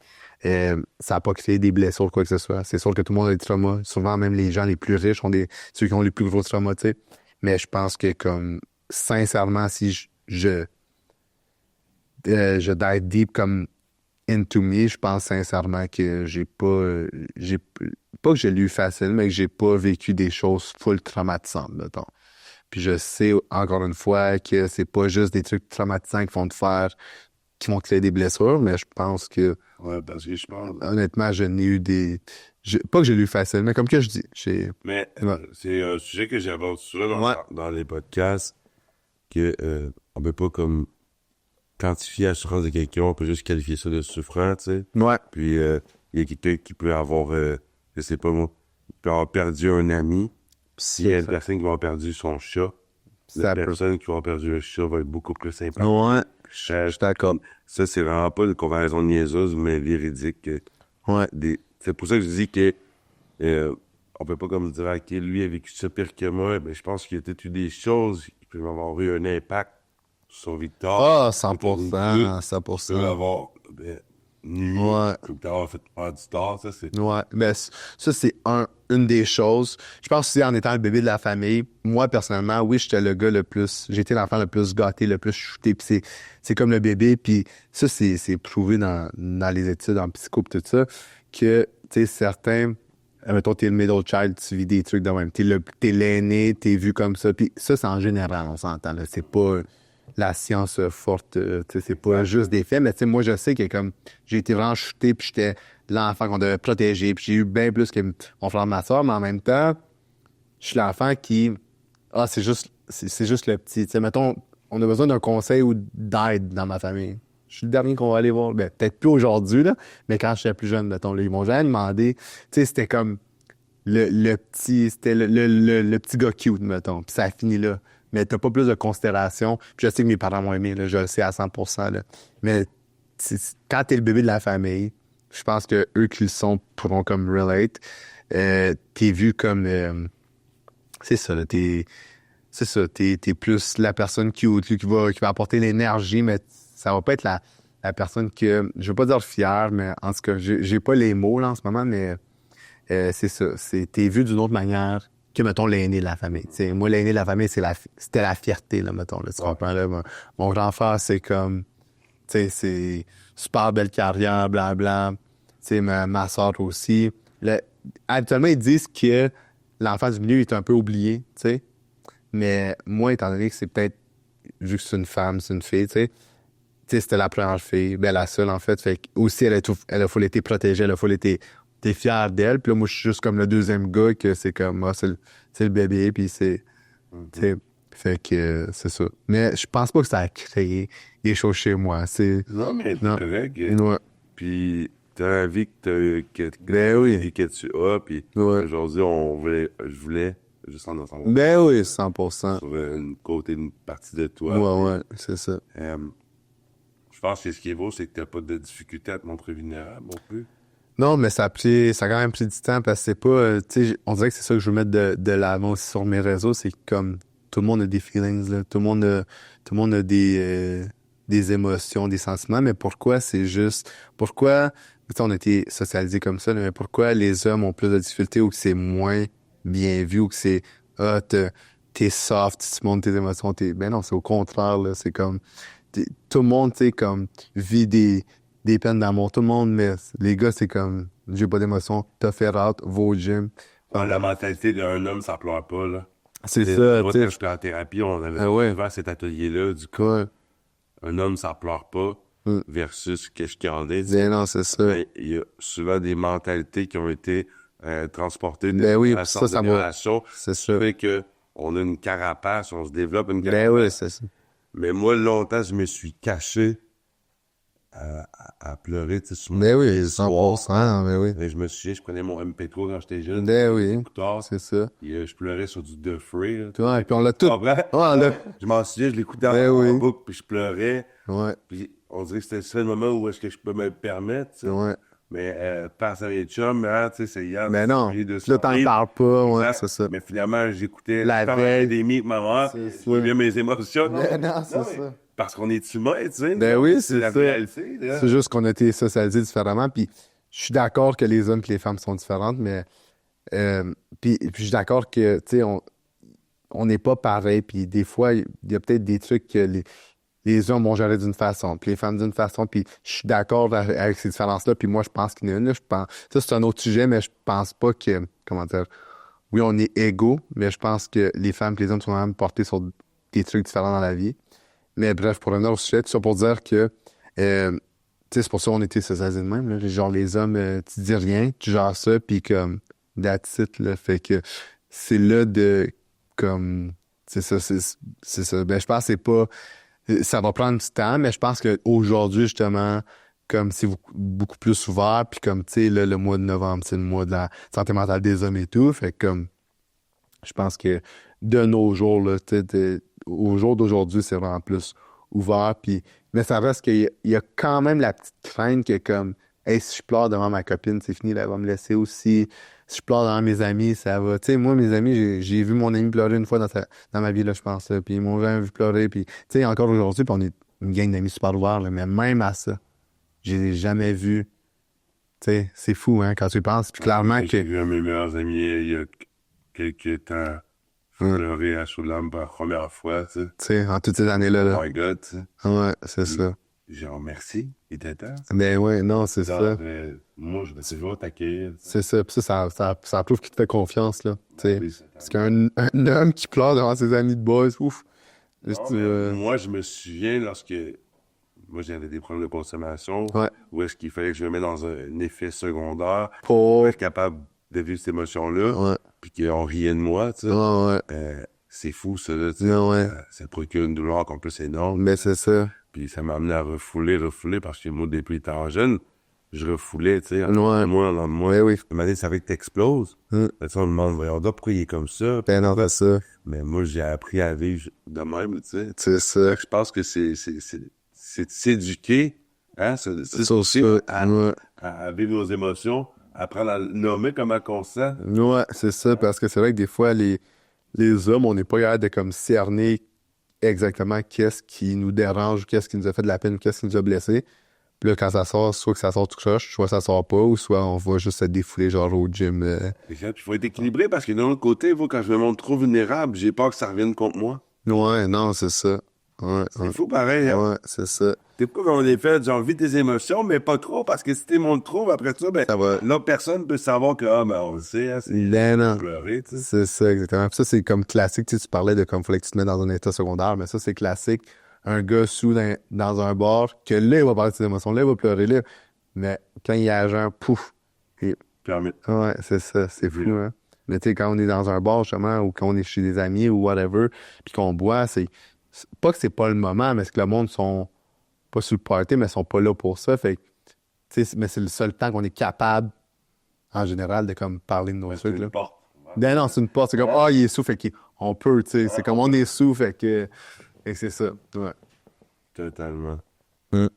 ça n'a pas créé des blessures ou quoi que ce soit. C'est sûr que tout le monde a des traumas. Souvent, même les gens les plus riches ont ceux qui ont les plus gros traumas, tu sais. Mais je pense que, comme, sincèrement, si je dive deep comme into me, je pense sincèrement que j'ai pas que je l'ai eu facile, mais que j'ai pas vécu des choses full traumatisantes, mettons. Puis je sais, encore une fois, que c'est pas juste des trucs traumatisants qui vont créer des blessures, mais je pense que, Ouais, parce que je pense... honnêtement, je n'ai eu pas que je l'ai eu facile, mais comme que je dis, Mais Ouais. c'est un sujet que j'aborde souvent Ouais. dans les podcasts, que on peut pas comme quantifier la souffrance de quelqu'un, on peut juste qualifier ça de souffrant, tu sais. Ouais. Puis il y a quelqu'un qui peut avoir, je sais pas moi, il peut avoir perdu un ami. S'il y a une personne qui va avoir perdu son chat, la personne qui va avoir perdu un chat va être beaucoup plus impactée. Ouais. Je suis d'accord. Ça, c'est vraiment pas une comparaison niaiseuse, mais véridique. Ouais. C'est pour ça que je dis que on peut pas comme dire, OK, lui a vécu ça pire que moi. Ben, je pense qu'il y a peut-être eu des choses peut avoir eu un impact sur Victor. Ah, Peut 100%, avoir 100%. nuit, Ouais. peut avoir fait faire du tort, ça, c'est... Ouais, ben ça c'est une des choses. Je pense aussi en étant le bébé de la famille, moi personnellement, oui, j'étais le gars le plus, j'étais l'enfant le plus gâté, le plus shooté, puis c'est comme le bébé, puis ça c'est prouvé dans les études en psycho pis tout ça que tu sais certains, mettons t'es le middle child, tu vis des trucs de même, t'es l'aîné, t'es vu comme ça, puis ça c'est en général, on s'entend là, c'est pas la science forte, tu sais, c'est pas juste des faits, mais tu sais, moi, je sais que comme j'ai été vraiment shooté, puis j'étais l'enfant qu'on devait protéger, puis j'ai eu bien plus que mon frère et ma soeur, mais en même temps, je suis l'enfant qui, c'est juste le petit, tu sais, mettons, on a besoin d'un conseil ou d'aide dans ma famille. Je suis le dernier qu'on va aller voir, ben, peut-être plus aujourd'hui, là, mais quand j'étais plus jeune, mettons, là, ils m'ont jamais demandé, tu sais, c'était comme le petit, c'était le petit gars cute, mettons, puis ça a fini là. Mais t'as pas plus de considération. Puis je sais que mes parents m'ont aimé, là, je le sais à 100%. Là. Mais quand t'es le bébé de la famille, je pense que eux qui le sont pourront comme relate. T'es vu comme... c'est ça, là, t'es plus la personne qui va apporter l'énergie, mais ça va pas être la personne que... Je veux pas dire fière, mais en tout cas, j'ai pas les mots là en ce moment, mais c'est ça. T'es vu d'une autre manière que, mettons, l'aîné de la famille. T'sais, moi, l'aîné de la famille, c'était la fierté, là, mettons. Là, tu comprends, là? Mon grand frère, c'est comme... Tu sais, c'est super belle carrière, blablabla. Tu sais, ma soeur aussi. Habituellement, ils disent que l'enfant du milieu est un peu oublié, tu sais. Mais moi, étant donné que c'est peut-être... Vu que c'est une femme, c'est une fille, tu sais, c'était la première fille. Ben, la seule, en fait. Fait aussi, elle a full été protégée, elle a full été... T'es fier d'elle, puis là, moi, je suis juste comme le deuxième gars que c'est comme, moi, c'est le bébé, puis c'est, tu sais, fait que c'est ça. Mais je pense pas que ça a créé des choses chez moi, Non, mais c'est non. correct. Ouais. Puis t'as la vie que Ben oui. et que tu as, puis Ouais. aujourd'hui, je voulais juste en entendre Ben oui, 100%. sur une partie de toi. Ouais, ouais, c'est ça. Je pense que ce qui est beau, c'est que t'as pas de difficulté à te montrer vulnérable non plus. Non, mais ça a quand même pris du temps parce que c'est pas, tu sais, on dirait que c'est ça que je veux mettre de l'avant aussi sur mes réseaux, c'est que comme tout le monde a des feelings, là, tout le monde a des émotions, des sentiments, mais pourquoi pourquoi, tu sais, on a été socialisés comme ça, là, mais pourquoi les hommes ont plus de difficultés ou que c'est moins bien vu ou que c'est, t'es soft, tu montres tes émotions, ben non, c'est au contraire, là, c'est comme, tout le monde, tu sais, comme, vit des peines d'amour. Tout le monde, mais les gars, c'est comme, j'ai pas d'émotion, tough it out, va au gym. La mentalité d'un homme, ça pleure pas, là. C'est ça, Moi, tu quand sais. j'étais en thérapie, on avait Ouais. ouvert cet atelier-là, du coup, Quoi? un homme, ça pleure pas, versus qu'est-ce qu'il y en est. Ben non, c'est ça. Ben, il y a souvent des mentalités qui ont été transportées Ben oui, la ça va. génération. C'est Ça ça. fait que on a une carapace, on se développe une Ben carapace. oui, c'est ça. Mais moi, longtemps, je me suis caché à pleurer, tu sais, sur mon Ben oui, soir. 100%, ben oui. Et je me souviens, je prenais mon MP3 quand j'étais jeune. Ben oui, Tard, c'est ça. et, je pleurais sur du The Free. Là, Ouais, puis on l'a tout. Tu comprends? Ouais, on l'a. Je m'en souviens, je l'écoutais Ben en oui. boucle, puis je pleurais. Ouais, Puis on dirait que c'était le seul moment où est-ce que je peux me le permettre. Tu sais. ouais. Mais pense à mes chums, hein, tu sais, c'est hier. Ben non. De Là, t'en parles pas, ouais, Exact. c'est ça. Mais finalement, j'écoutais La Super veille. Académie avec ma mère. C'est Je vivais mes émotions. Ben non, c'est mais ça. Parce qu'on est humain, tu sais. Ben nous, oui, c'est la ça. réalité. Là. C'est juste qu'on a été socialisés différemment, puis je suis d'accord que les hommes et les femmes sont différentes, mais puis je suis d'accord que, tu sais, on n'est pas pareil, puis des fois, il y a peut-être des trucs que les hommes vont gérer d'une façon, puis les femmes d'une façon, puis je suis d'accord avec ces différences-là, puis moi, je pense qu'il y en a une, là, je pense, ça, c'est un autre sujet, mais je pense pas que, comment dire, oui, on est égaux, mais je pense que les femmes et les hommes sont quand même portés sur des trucs différents dans la vie. Mais bref, pour revenir au sujet, tout ça pour dire que, tu sais, c'est pour ça qu'on était socialisés de même, là. Genre, les hommes, tu dis rien, tu gères ça, puis comme, that's it, là. Fait que c'est là comme, c'est ça. Ben, je pense que c'est pas, ça va prendre du temps, mais je pense qu'aujourd'hui, justement, comme c'est beaucoup plus ouvert, puis comme, tu sais, là, le mois de novembre, c'est le mois de la santé mentale des hommes et tout, fait que comme, je pense que de nos jours, là, tu sais, au jour d'aujourd'hui, c'est vraiment plus ouvert. Puis, mais ça reste qu'il y a quand même la petite crainte que, comme, Hey, si je pleure devant ma copine, c'est fini, là, elle va me laisser aussi. Si je pleure devant mes amis, ça va. Tu sais, moi, mes amis, j'ai vu mon ami pleurer une fois dans ma vie, là, je pense. Là. Puis ils m'ont jamais vu pleurer. Puis, tu sais, encore aujourd'hui, puis on est une gang d'amis super ouverts, là, mais même à ça, je les ai jamais vus. Tu sais, c'est fou, hein, quand tu y penses. Puis clairement J'ai que. vu un de mes meilleurs amis il y a quelques temps Ouais. pleurer à Chaudes-Larmes pour la première fois, tu sais. Tu sais, en toutes ces années-là, Oh là. my God, tu sais. Ouais, c'est ça. Genre, merci, il était temps. Ben ouais, non, c'est Genre, ça. moi, je vais toujours t'accueillir. C'est ça. Puis ça prouve qu'il te fait confiance, là. Tu sais. Oui, Parce qu'un homme qui pleure devant ses amis de boys, ouf. non, Juste, mais moi, je me souviens lorsque moi j'avais des problèmes de consommation, ouais. où est-ce qu'il fallait que je me mette dans un effet secondaire Pour. pour être capable de vivre cette émotion-là, Ouais. puis qu'on riait de moi, tu sais. Ouais, ouais. C'est fou, ça, là, tu sais. Non, ouais. Ça procure une douleur en plus énorme. Mais c'est ça. Puis ça m'a amené à refouler, parce que moi, depuis étant jeune, je refoulais, tu sais, Ouais. moi, en moi. Ouais, oui. Un moment donné, ça fait que t'exploses. Hum. Là, tu sais, on me demande, voyons donc, pourquoi il est comme ça? Ben non, c'est ça. Mais moi, j'ai appris à vivre de même, tu sais. C'est ça. Je pense que c'est de s'éduquer, hein, C'est c'est ça. Ouais. à vivre nos émotions, apprendre à nommer comment on se sent. Ouais, c'est ça. Parce que c'est vrai que des fois, les hommes, on n'est pas capable de comme cerner exactement qu'est-ce qui nous dérange, qu'est-ce qui nous a fait de la peine, qu'est-ce qui nous a blessés. Puis là, quand ça sort, soit que ça sort tout croche, soit ça sort pas, ou soit on va juste se défouler genre au gym. Il faut être équilibré parce que d'un autre côté, quand je me montre trop vulnérable, j'ai peur que ça revienne contre moi. Ouais, non, c'est ça. Ouais, C'est fou pareil, hein? ouais, c'est ça. T'es pas comme on est fait, genre, vis tes émotions, mais pas trop, parce que si t'es montres trop, après ça, ben, Ça va. l'autre personne peut savoir que, ben, on le sait, hein, c'est Ben non. pleurer, tu sais. C'est ça, exactement. Puis ça, c'est comme classique. Tu sais, tu parlais de comme, fallait que tu te mettes dans un état secondaire, mais ça, c'est classique. Un gars sous dans un bar, que là, il va parler de ses émotions, là, il va pleurer, là. Mais quand il y a agent, pouf. Et... Permis. Ouais, c'est ça. C'est fou, hein. Mais tu sais, quand on est dans un bar, justement, ou quand on est chez des amis ou whatever, puis qu'on boit, c'est pas que c'est pas le moment, mais c'est que le monde sont pas sur le party, mais sont pas là pour ça. Fait que, tu sais, mais c'est le seul temps qu'on est capable, en général, de comme parler de nos trucs, là. Ben non, c'est une porte. C'est comme, il est sous, fait qu'on peut, tu sais. C'est comme, on est sous, fait que... Et c'est ça, ouais. Totalement. Hum.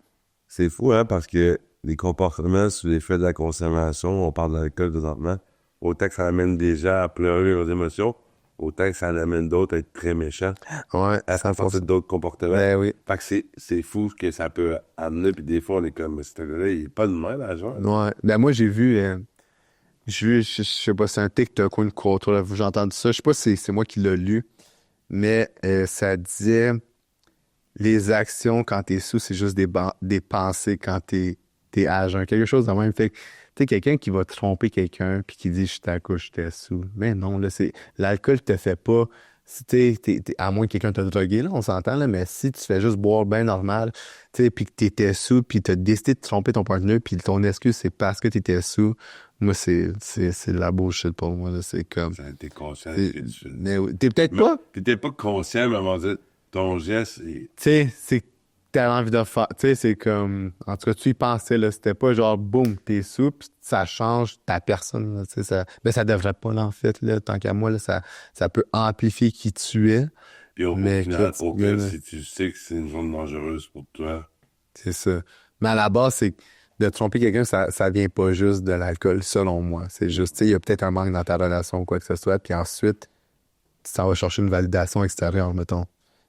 C'est fou, hein, parce que les comportements sous l'effet de la consommation, on parle de l'alcool présentement, autant que ça amène des gens à pleurer leurs émotions, autant que ça en amène d'autres à être très méchants, Ouais, à s'enfoncer d'autres comportements. Ben oui. Fait que c'est fou ce que ça peut amener, puis des fois, on est comme, ce gars-là, il est pas de même, à genre. Ouais. Ben moi, j'ai vu, je sais pas, c'est un TikTok ou une quote, là, j'ai entendu ça. Je sais pas si c'est moi qui l'ai lu, mais ça disait, les actions quand t'es sous, c'est juste des pensées quand t'es à jeun. Quelque chose de même. Fait que, tu sais, quelqu'un qui va tromper quelqu'un puis qui dit, je t'accouche, j'étais sous. Mais non, là, l'alcool te fait pas. Si à moins que quelqu'un te drogué, là, on s'entend, là, mais si tu fais juste boire bien normal, tu sais, puis que t'étais sous, puis t'as décidé de tromper ton partenaire, puis ton excuse, c'est parce que t'étais sous, moi, c'est de la bullshit pour moi, là. C'est comme... T'es conscient de c'est- ce que tu fais. mais t'es peut-être pas... T'es peut-être pas conscient, mais à un moment donné, ton geste, c'est... Tu sais, c'est que t'as envie de faire. Tu sais, c'est comme. En tout cas, tu y pensais, là. C'était pas genre, boum, t'es sous, pis ça change ta personne, là. Tu sais, mais ça devrait pas, là, en fait, là. Tant qu'à moi, là, ça peut amplifier qui tu es. Puis au Mais final, que- au pire, si tu sais que c'est une zone dangereuse pour toi, C'est ça. Mais à la base, c'est que de tromper quelqu'un, ça vient pas juste de l'alcool, selon moi. C'est juste, tu sais, il y a peut-être un manque dans ta relation ou quoi que ce soit, puis ensuite, tu t'en vas chercher une validation extérieure, mettons.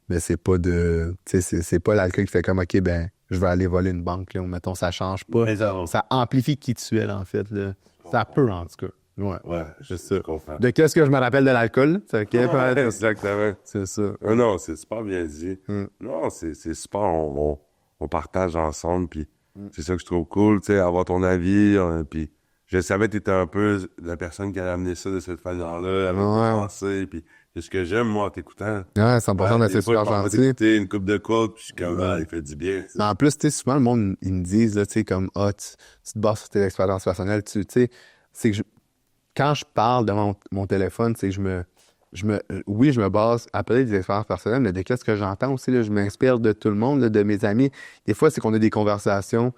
Mais c'est pas de. Tu sais, c'est pas l'alcool qui fait comme, OK, ben, je vais aller voler une banque, là, ou mettons, ça change pas. mais ça, Ça amplifie qui tu es, là, en fait, là. Ça peut, en tout cas. Ouais. ouais, C'est ça. je comprends. De qu'est-ce que je me rappelle de l'alcool? C'est OK? Ouais, exactement. C'est ça. Ah non, c'est super bien dit. Mm. Non, c'est super, on partage ensemble, puis c'est ça que je trouve cool, tu sais, avoir ton avis, puis je savais que t'étais un peu la personne qui allait amener ça de cette façon-là, avec Ouais. tes pensées, puis c'est ce que j'aime, moi, en t'écoutant. Ouais, 100% Ouais, c'est des fois, super je pense gentil. d'écouter une coupe de quotes, puis je suis comme, Ouais. il fait du bien. Mais en plus, tu sais, souvent, le monde, ils me disent, là, tu sais, comme, tu te bases sur tes expériences personnelles, tu sais, c'est que quand je parle de mon téléphone, c'est que oui, je me base à parler des expériences personnelles, mais de qu'est-ce que j'entends aussi, là, je m'inspire de tout le monde, là, de mes amis. Des fois, c'est qu'on a des conversations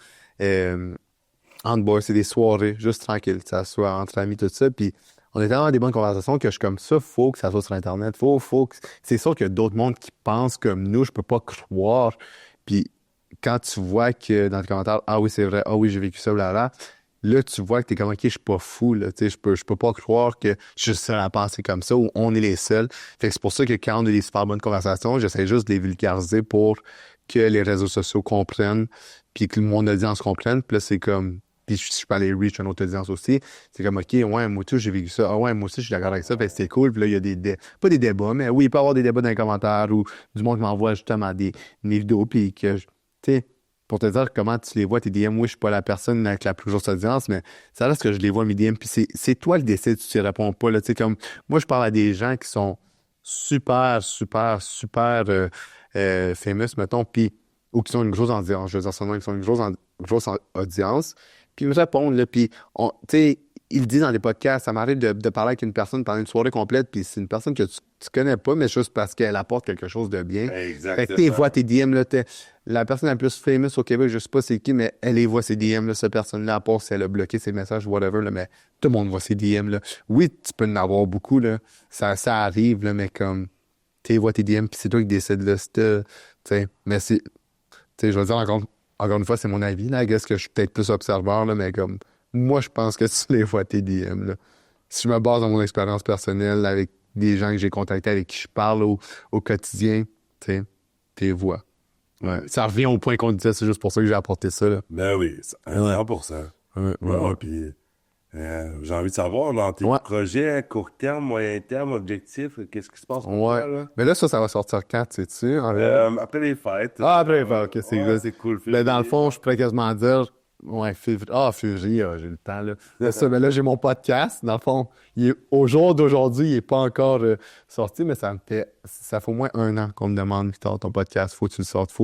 entre boys, c'est des soirées, juste tranquilles, ça soit entre amis, tout ça, puis on est tellement dans des bonnes conversations que je suis comme ça, faut que ça soit sur Internet, faut que... C'est sûr qu'il y a d'autres mondes qui pensent comme nous, je peux pas croire, puis quand tu vois que dans les commentaires, ah oui, c'est vrai, ah oui, j'ai vécu ça, blablabla, là, tu vois que t'es comme, OK, je suis pas fou, là, tu sais, je peux pas croire que je suis seul à penser comme ça ou on est les seuls. Fait que c'est pour ça que quand on a des super bonnes conversations, j'essaie juste de les vulgariser pour que les réseaux sociaux comprennent puis que mon audience comprenne. Puis là, c'est comme, puis je peux aller reach une autre audience aussi. C'est comme, OK, ouais, moi aussi, j'ai vécu ça. Ah ouais, moi aussi, je suis d'accord avec ça. Fait que c'est cool. Puis là, il y a pas des débats, mais oui, il peut y avoir des débats dans les commentaires ou du monde qui m'envoie justement des vidéos puis que, tu sais, pour te dire comment tu les vois, tes DM, oui, je suis pas la personne avec la plus grosse audience, mais ça reste que je les vois, mes DM, puis c'est toi qui décides si tu y réponds pas, là, tu sais, comme, moi, je parle à des gens qui sont super, super, super famous, mettons, puis, ou qui sont une grosse audience, je veux dire, son nom, qui sont une grosse audience, puis ils me répondent, là, puis, tu sais, ils le disent dans des podcasts, ça m'arrive de parler avec une personne pendant une soirée complète, puis c'est une personne que tu connais pas, mais juste parce qu'elle apporte quelque chose de bien. Fait que tu vois tes DM, là, la personne la plus famous au Québec, je sais pas c'est qui, mais elle les voit ses DM, là, cette personne-là, à part si elle a bloqué ses messages, whatever, là, mais tout le monde voit ses DM, là. Oui, tu peux en avoir beaucoup, là. Ça arrive, là, mais comme, tu vois tes DM, puis c'est toi qui décides, là, tu sais, mais c'est, tu sais, je veux dire, encore une fois, c'est mon avis, là, est-ce que je suis peut-être plus observeur, là, mais comme, moi, je pense que tu les vois tes DM, là. Si je me base dans mon expérience personnelle avec des gens que j'ai contactés, avec qui je parle au quotidien, tu sais, tes vois. Ouais. Ça revient au point qu'on disait, c'est juste pour ça que j'ai apporté ça, là. Ben oui, 100%. Ouais. Puis j'ai envie de savoir, dans tes projets, court terme, moyen terme, objectifs, qu'est-ce qui se passe pour toi, là? Mais là, ça va sortir quand, sais-tu? Après les fêtes. Après les fêtes, OK, c'est cool. Mais dans le fond, je pourrais quasiment dire, ouais, février, j'ai le temps, là. C'est ça, mais là, j'ai mon podcast. Dans le fond, au jour d'aujourd'hui, il n'est pas encore sorti, mais ça fait au moins 1 an qu'on me demande, Victor, ton podcast, faut que tu le sortes.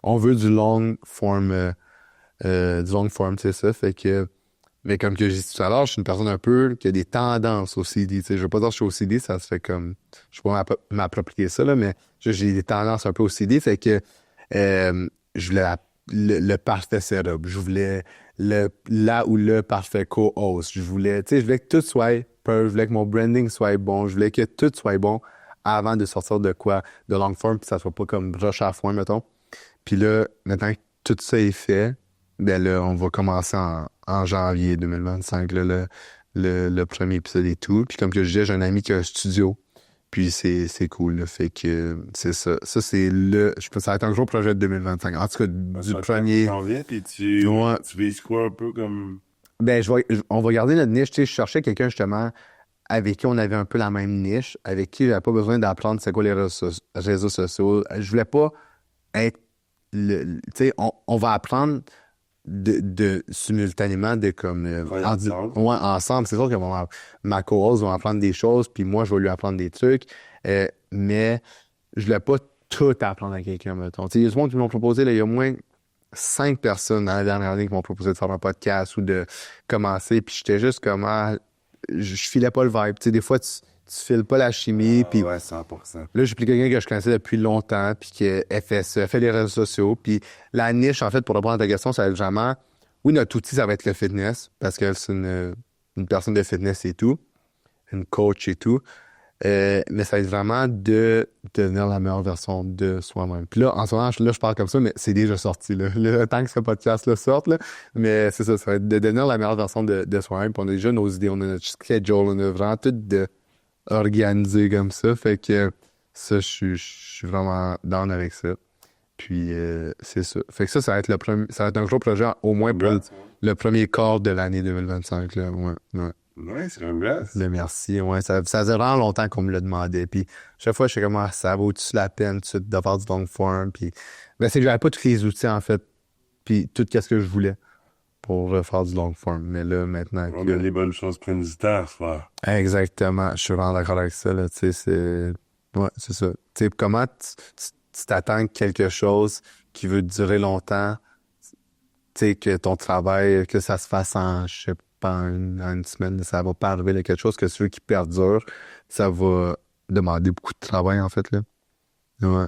On veut du long form, c'est ça. Fait que, mais comme que j'ai dit tout à l'heure, je suis une personne un peu qui a des tendances au CD. Tu sais, je veux pas dire que je suis au CD, ça se fait comme, je peux pas m'approprier ça, là, mais j'ai des tendances un peu au CD. Fait que je voulais le parfait setup. Je voulais le parfait co-host. Je voulais que tout soit je voulais que mon branding soit bon. Je voulais que tout soit bon avant de sortir de long form, puis ça soit pas comme rush à foin, mettons. Puis là, maintenant que tout ça est fait, ben là, on va commencer en janvier 2025, là, le premier épisode et tout. Puis comme que je disais, j'ai un ami qui a un studio. Puis c'est cool, là. Fait que c'est ça. Ça, c'est ça va être un gros projet de 2025. En tout cas, du premier. Puis tu vises quoi un peu comme. Ben, on va garder notre niche. Tu sais, je cherchais quelqu'un, justement, avec qui on avait un peu la même niche, avec qui j'avais pas besoin d'apprendre c'est quoi les réseaux sociaux. Je voulais pas être tu sais, on va apprendre simultanément de comme ensemble. C'est sûr que ma co-host va apprendre des choses, puis moi je vais lui apprendre des trucs, mais je voulais pas tout apprendre à quelqu'un, mettons. Il y a du monde qui m'ont proposé, là, il y a au moins 5 personnes dans la dernière année qui m'ont proposé de faire un podcast ou de commencer, puis j'étais juste comme je filais pas le vibe. Des fois tu files pas la chimie. Puis ouais, 100%. Là, j'ai pris quelqu'un que je connaissais depuis longtemps, puis qui fait ça, elle fait les réseaux sociaux. Puis la niche, en fait, pour répondre à ta question, ça va être vraiment... Oui, notre outil, ça va être le fitness, parce qu'elle, c'est une personne de fitness et tout, une coach et tout. Mais ça va être vraiment de devenir la meilleure version de soi-même. Puis là, en ce moment, je parle comme ça, mais c'est déjà sorti, là. Le temps que ce podcast-là sorte, là. Mais c'est ça va être de devenir la meilleure version de soi-même. Puis on a déjà nos idées, on a notre schedule, on a vraiment tout organisé comme ça. Fait que ça, je suis vraiment down avec ça. Puis c'est ça. Fait que ça va être ça va être un gros projet, au moins pour le premier quart de l'année 2025, là. Ouais. Ouais, c'est un blast. Merci, ouais. Ça faisait vraiment longtemps qu'on me le demandait. Puis chaque fois, je suis comme, ça vaut-tu la peine de faire du long form? Puis c'est que j'avais pas tous les outils, en fait. Puis tout ce que je voulais pour faire du long form. Mais là, maintenant... Les bonnes choses prennent du temps à faire. Exactement. Je suis vraiment d'accord avec ça, là. Tu sais, ouais, c'est ça. Tu sais, comment tu t'attends quelque chose qui veut durer longtemps, tu sais, que ton travail, que ça se fasse en, je sais pas, en une semaine, ça va pas arriver, là, quelque chose que celui qui perdure, ça va demander beaucoup de travail, en fait, là. Ouais.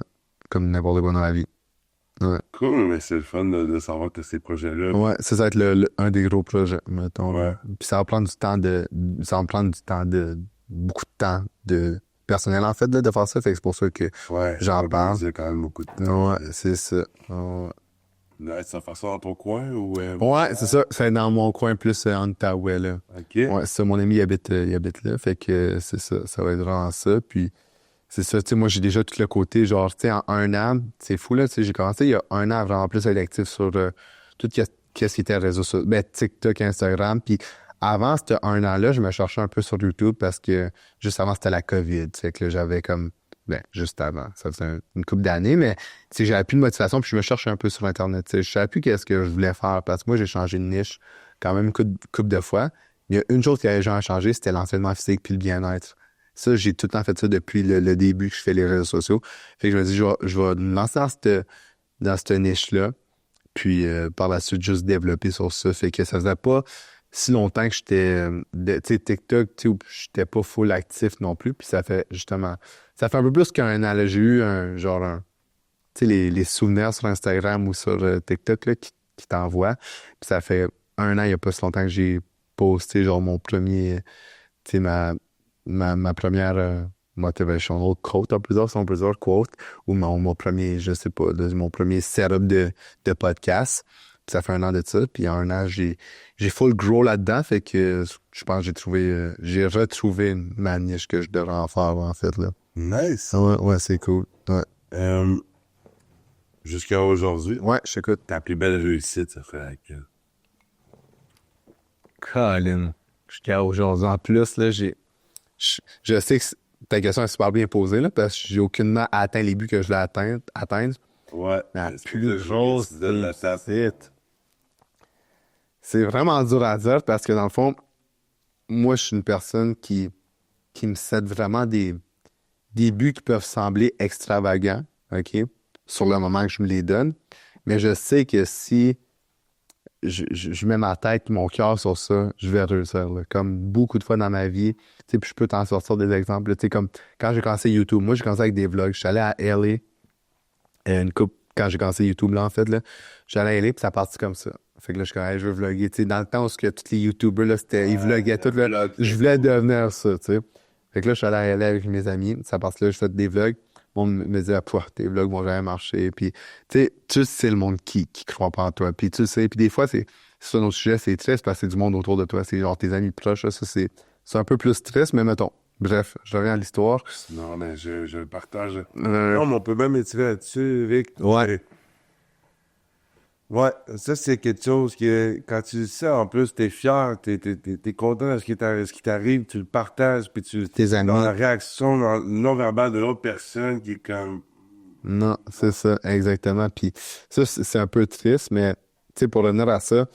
Comme n'importe quoi dans la vie. Ouais. Cool, mais c'est le fun de savoir que ces projets-là. Ouais, ça va être un des gros projets, mettons. Ouais. Puis ça va prendre beaucoup de temps de personnel, en fait, là, de faire ça. Fait que c'est pour ça que j'en parle. C'est quand même beaucoup de temps. Ouais, c'est ça. Ouais. Nice, ça fait ça dans ton coin ou... Ouais, c'est ça. C'est dans mon coin plus en Outaouais, là. OK. Ouais, c'est ça. Mon ami, il habite là. Fait que c'est ça. Ça va être vraiment ça. Puis c'est ça. Tu sais, moi, j'ai déjà tout le côté, genre, tu sais, en un an, c'est fou, là. Tu sais, j'ai commencé il y a un an à vraiment plus être actif sur tout qu'est-ce qui était réseaux sociaux. Ben, TikTok, Instagram. Puis avant, c'était un an-là, je me cherchais un peu sur YouTube parce que juste avant, c'était la COVID. Tu sais, que là, j'avais comme. Ben, juste avant. Ça faisait une couple d'années, mais tu sais, j'avais plus de motivation, puis je me cherchais un peu sur Internet. Tu sais, je savais plus qu'est-ce que je voulais faire parce que moi, j'ai changé de niche quand même une couple de fois. Il y a une chose qui avait jamais changé, c'était l'entraînement physique puis le bien-être. Ça, j'ai tout le temps fait ça depuis le début que je fais les réseaux sociaux. Fait que je me dis, je vais me lancer dans cette niche-là, puis par la suite, juste développer sur ça. Fait que ça faisait pas si longtemps que j'étais, tu sais, TikTok, tu sais, où j'étais pas full actif non plus, puis ça fait un peu plus qu'un an, là. J'ai eu tu sais, les souvenirs sur Instagram ou sur TikTok, là, qui t'envoient. Puis ça fait un an, il y a pas si longtemps que j'ai posté, genre, mon premier, tu sais, ma première motivational quote, si on peut dire quote, ou mon premier, je sais pas, mon premier setup de podcast. Puis ça fait un an de ça. Puis il y a un an, j'ai full grow là-dedans. Fait que je pense que j'ai retrouvé ma niche que je devrais en faire, en fait, là. Nice. Ouais, c'est cool. Ouais. Jusqu'à aujourd'hui, Ouais, je t'écoute. ta plus belle réussite, ça ferait laquelle? Colin. Jusqu'à aujourd'hui. En plus, là, je sais que ta question est super bien posée, là, parce que j'ai aucunement atteint les buts que je voulais atteindre. Ouais. La C'est plus pour ça que grosse je donne la table. c'est vraiment dur à dire parce que dans le fond, moi, je suis une personne qui me cède vraiment des buts qui peuvent sembler extravagants, OK, sur le moment que je me les donne. Mais je sais que si je mets ma tête, mon cœur sur ça, je vais réussir, là. Comme beaucoup de fois dans ma vie. Tu sais, puis je peux t'en sortir des exemples. Tu sais, comme quand j'ai commencé YouTube, moi, j'ai commencé avec des vlogs. Je suis allé à LA, quand j'ai commencé YouTube, là, en fait, là. Je suis allé à LA, puis ça partit comme ça. Fait que là, je suis comme, hey, je veux vlogger. Tu sais, dans le temps où tous les YouTubers, là, ils vloguaient tout, là. vlog, Je voulais devenir ça, tu sais. Fait que là, je suis allé à LA avec mes amis. Ça partit là, je fais des vlogs. Le monde me disait, pouah, tes vlogs vont jamais marcher. Puis, tu sais, c'est le monde qui croit pas en toi. Puis, tu sais, puis des fois, c'est un autre sujet, c'est triste parce que c'est du monde autour de toi. C'est genre tes amis proches, là, ça, c'est un peu plus triste, mais mettons. Bref, je reviens à l'histoire. Non, mais je le partage. Euh, Non, mais on peut même étirer là-dessus, Vic. Ouais. Ouais, ça, c'est quelque chose que, quand tu le sais, en plus, t'es fier, t'es content de ce qui t'arrive, tu le partages, puis Tes amis. dans la réaction non-verbale de l'autre personne qui est comme, Non, c'est ça, exactement. Puis ça, c'est un peu triste, mais tu sais, pour revenir à ça,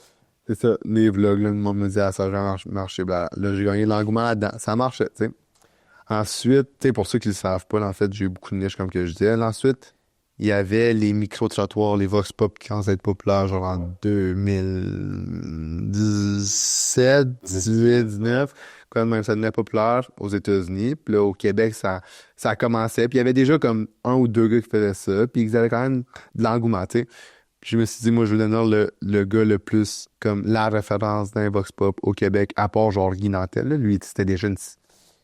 c'est ça, les vlogs, là, le monde me dit, ah, ça a jamais marché, bla. Là, j'ai gagné de l'engouement là-dedans. Ça marchait, tu sais. Ensuite, tu sais, pour ceux qui le savent pas, là, en fait, j'ai eu beaucoup de niches, comme que je disais. Là, ensuite, il y avait les micro-trottoirs, les vox pop qui commençaient à être populaires, genre en 2017, 18, 19, quand même, ça devenait populaire aux États-Unis. Puis là, au Québec, ça commençait. Puis il y avait déjà comme un ou deux gars qui faisaient ça. Puis ils avaient quand même de l'engouement, tu sais. Puis je me suis dit, moi, je veux devenir le gars le plus, comme la référence d'un vox pop au Québec, à part genre Guy Nantel, là. Lui, c'était déjà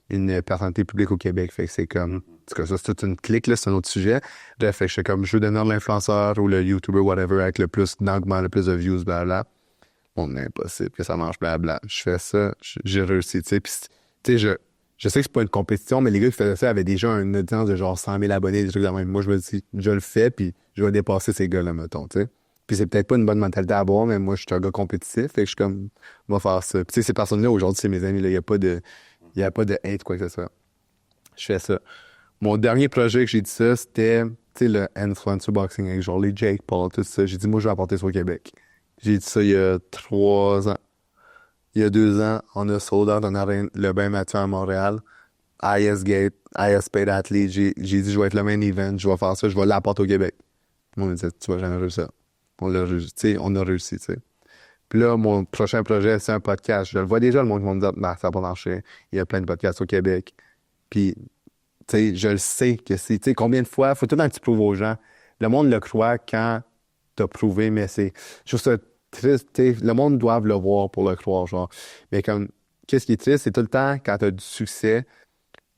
une personnalité publique au Québec. Fait que c'est comme, en tout cas, ça, c'est toute une clique, là, c'est un autre sujet. Bref, fait que j'étais comme, je veux devenir l'influenceur ou le YouTuber, whatever, avec le plus d'engouement, le plus de views, blablabla. Bon, impossible que ça marche, blablabla. Je fais ça, j'ai réussi, tu sais. Puis, tu sais, je sais que c'est pas une compétition, mais les gars qui faisaient ça avaient déjà une audience de genre 100 000 abonnés, des trucs de même. Moi, je me dis, je le fais, puis je vais dépasser ces gars-là, mettons, tu sais. Puis c'est peut-être pas une bonne mentalité à avoir, mais moi, je suis un gars compétitif, fait que je suis comme, on va faire ça. Puis, tu sais, ces personnes-là, aujourd'hui, c'est mes amis, là, il y a pas de hate, quoi que ce soit. Je fais ça. Mon dernier projet que j'ai dit ça, c'était, tu sais, le influencer boxing avec genre les Jake Paul, tout ça. J'ai dit, moi, je vais apporter ça au Québec. J'ai dit ça il y a 3 ans. Il y a 2 ans, on a sold out en arène le Bain Mathieu à Montréal. IS Gate, IS Paid Athlete. J'ai dit, je vais être le main event, je vais faire ça, je vais l'apporter au Québec. Moi, on me dit, tu vas jamais réussir. On l'a réussi, tu sais, on a réussi, tu sais. Puis là, mon prochain projet, c'est un podcast. Je le vois déjà, le monde qui va me dire, bah, ça va pas marcher. Il y a plein de podcasts au Québec. Puis, tu sais, je le sais que c'est, tu sais, combien de fois, faut tout le temps que tu prouves aux gens. Le monde le croit quand t'as prouvé, mais c'est, je trouve ça triste, tu sais, le monde doit le voir pour le croire, genre. Mais comme, qu'est-ce qui est triste, c'est tout le temps quand t'as du succès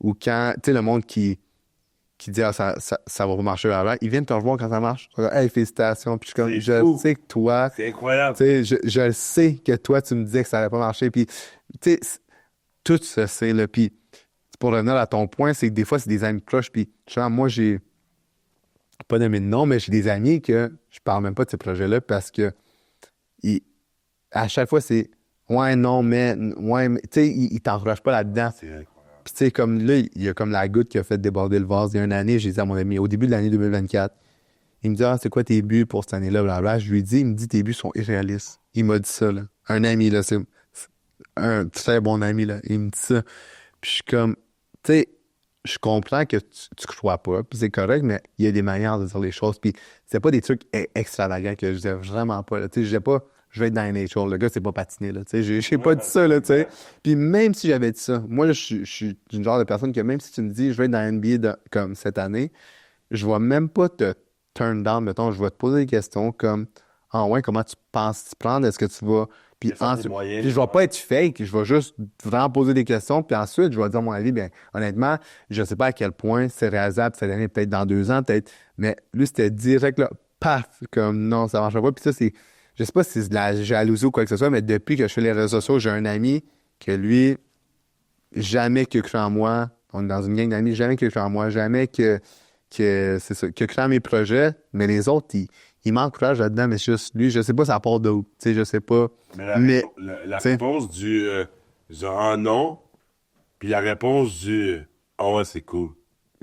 ou quand, tu sais, le monde qui qui dit ça va pas marcher avant, ils viennent te revoir quand ça marche. Hey, félicitations. Puis C'est je fou. sais que toi, C'est incroyable. tu sais, je le sais que toi, tu me disais que ça allait pas marcher. Puis, tu sais, tout se sait, là. Puis, pour revenir à ton point, c'est que des fois, c'est des amis proches. Puis, genre, moi, j'ai pas nommé de nom, mais j'ai des amis que je parle même pas de ces projets-là parce que à chaque fois, c'est ouais, non, mais, ouais, mais, tu sais, ils t'encouragent pas là-dedans. C'est incroyable. Puis, tu sais, comme là, il y a comme la goutte qui a fait déborder le vase. Il y a une année, j'ai dit à mon ami, au début de l'année 2024, il me dit, ah, c'est quoi tes buts pour cette année-là, blablabla. Je lui ai dit, il me dit, tes buts sont irréalistes. Il m'a dit ça, là. Un ami, là, c'est un très bon ami, là. Il me dit ça. Puis, je suis comme, tu sais, je comprends que tu crois pas, puis c'est correct, mais il y a des manières de dire les choses. Puis, c'est pas des trucs extravagants que je disais vraiment pas, là. Tu sais, je disais pas, je vais être dans la nature. Le gars, c'est pas patiné, là. Tu sais, j'ai pas dit ça, là, tu sais. Puis même si j'avais dit ça, moi, là, je suis du genre de personne que même si tu me dis, je vais être dans la NBA comme cette année, je vais même pas te turn down, mettons, je vais te poser des questions comme, ah ouais, comment tu penses t'y prendre? Est-ce que tu vas... Puis, Quels sont tes ensuite, moyens? puis je vais pas être fake, je vais juste vraiment poser des questions, puis ensuite, je vais dire mon avis, bien, honnêtement, je sais pas à quel point c'est réalisable cette année, peut-être dans 2 ans, peut-être, mais lui, c'était direct, là, paf, comme non, ça marche pas. Puis ça, c'est, je sais pas si c'est de la jalousie ou quoi que ce soit, mais depuis que je fais les réseaux sociaux, j'ai un ami que lui, jamais qu'il a cru en moi, on est dans une gang d'amis, jamais qu'il a cru en moi, jamais que c'est ça, qu'il a cru en mes projets, mais les autres, ils m'encouragent là-dedans, mais c'est juste lui, je sais pas ça part d'où, tu sais, je sais pas. Mais Mais, la t'sais. réponse du genre ah non, puis la réponse du ah ouais, c'est cool.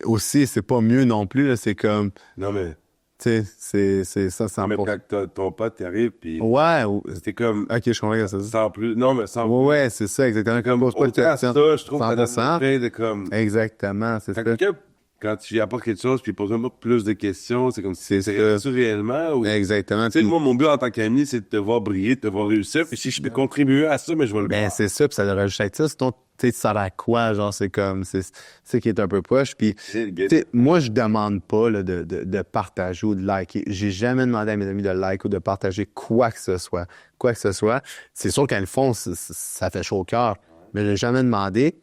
Aussi, c'est pas mieux non plus, là, c'est comme, Non, mais, tu sais, c'est ça, non, mais 100%. quand ton pote t'arrive, puis Ouais, c'était comme ok, je comprends que c'est ça. sans plus. Non, mais sans Ouais, plus. ouais, c'est ça, exactement. Comme Pose pas de autant questions. ça, je trouve que ça donne 100%. plein de comme. Exactement, c'est Quand ça. quelqu'un, quand tu lui apportes quelque chose, puis il pose un peu plus de questions, c'est comme si C'est c'est ça. réellement ou. Exactement. Tu sais, moi, mon but en tant qu'ami, c'est de te voir briller, de te voir réussir. Puis si je peux contribuer à ça, mais je vais le Ben, faire. c'est ça, puis ça devrait juste être ça. Sinon, tu sais, tu sers à quoi? Genre, c'est comme, c'est ça qui est un peu poche. Puis, C'est le tu gars. sais, moi, je demande pas là, de partager ou de liker. J'ai jamais demandé à mes amis de like ou de partager quoi que ce soit. Quoi que ce soit. C'est sûr qu'à le fond, ça fait chaud au cœur. Mais je l'ai jamais demandé.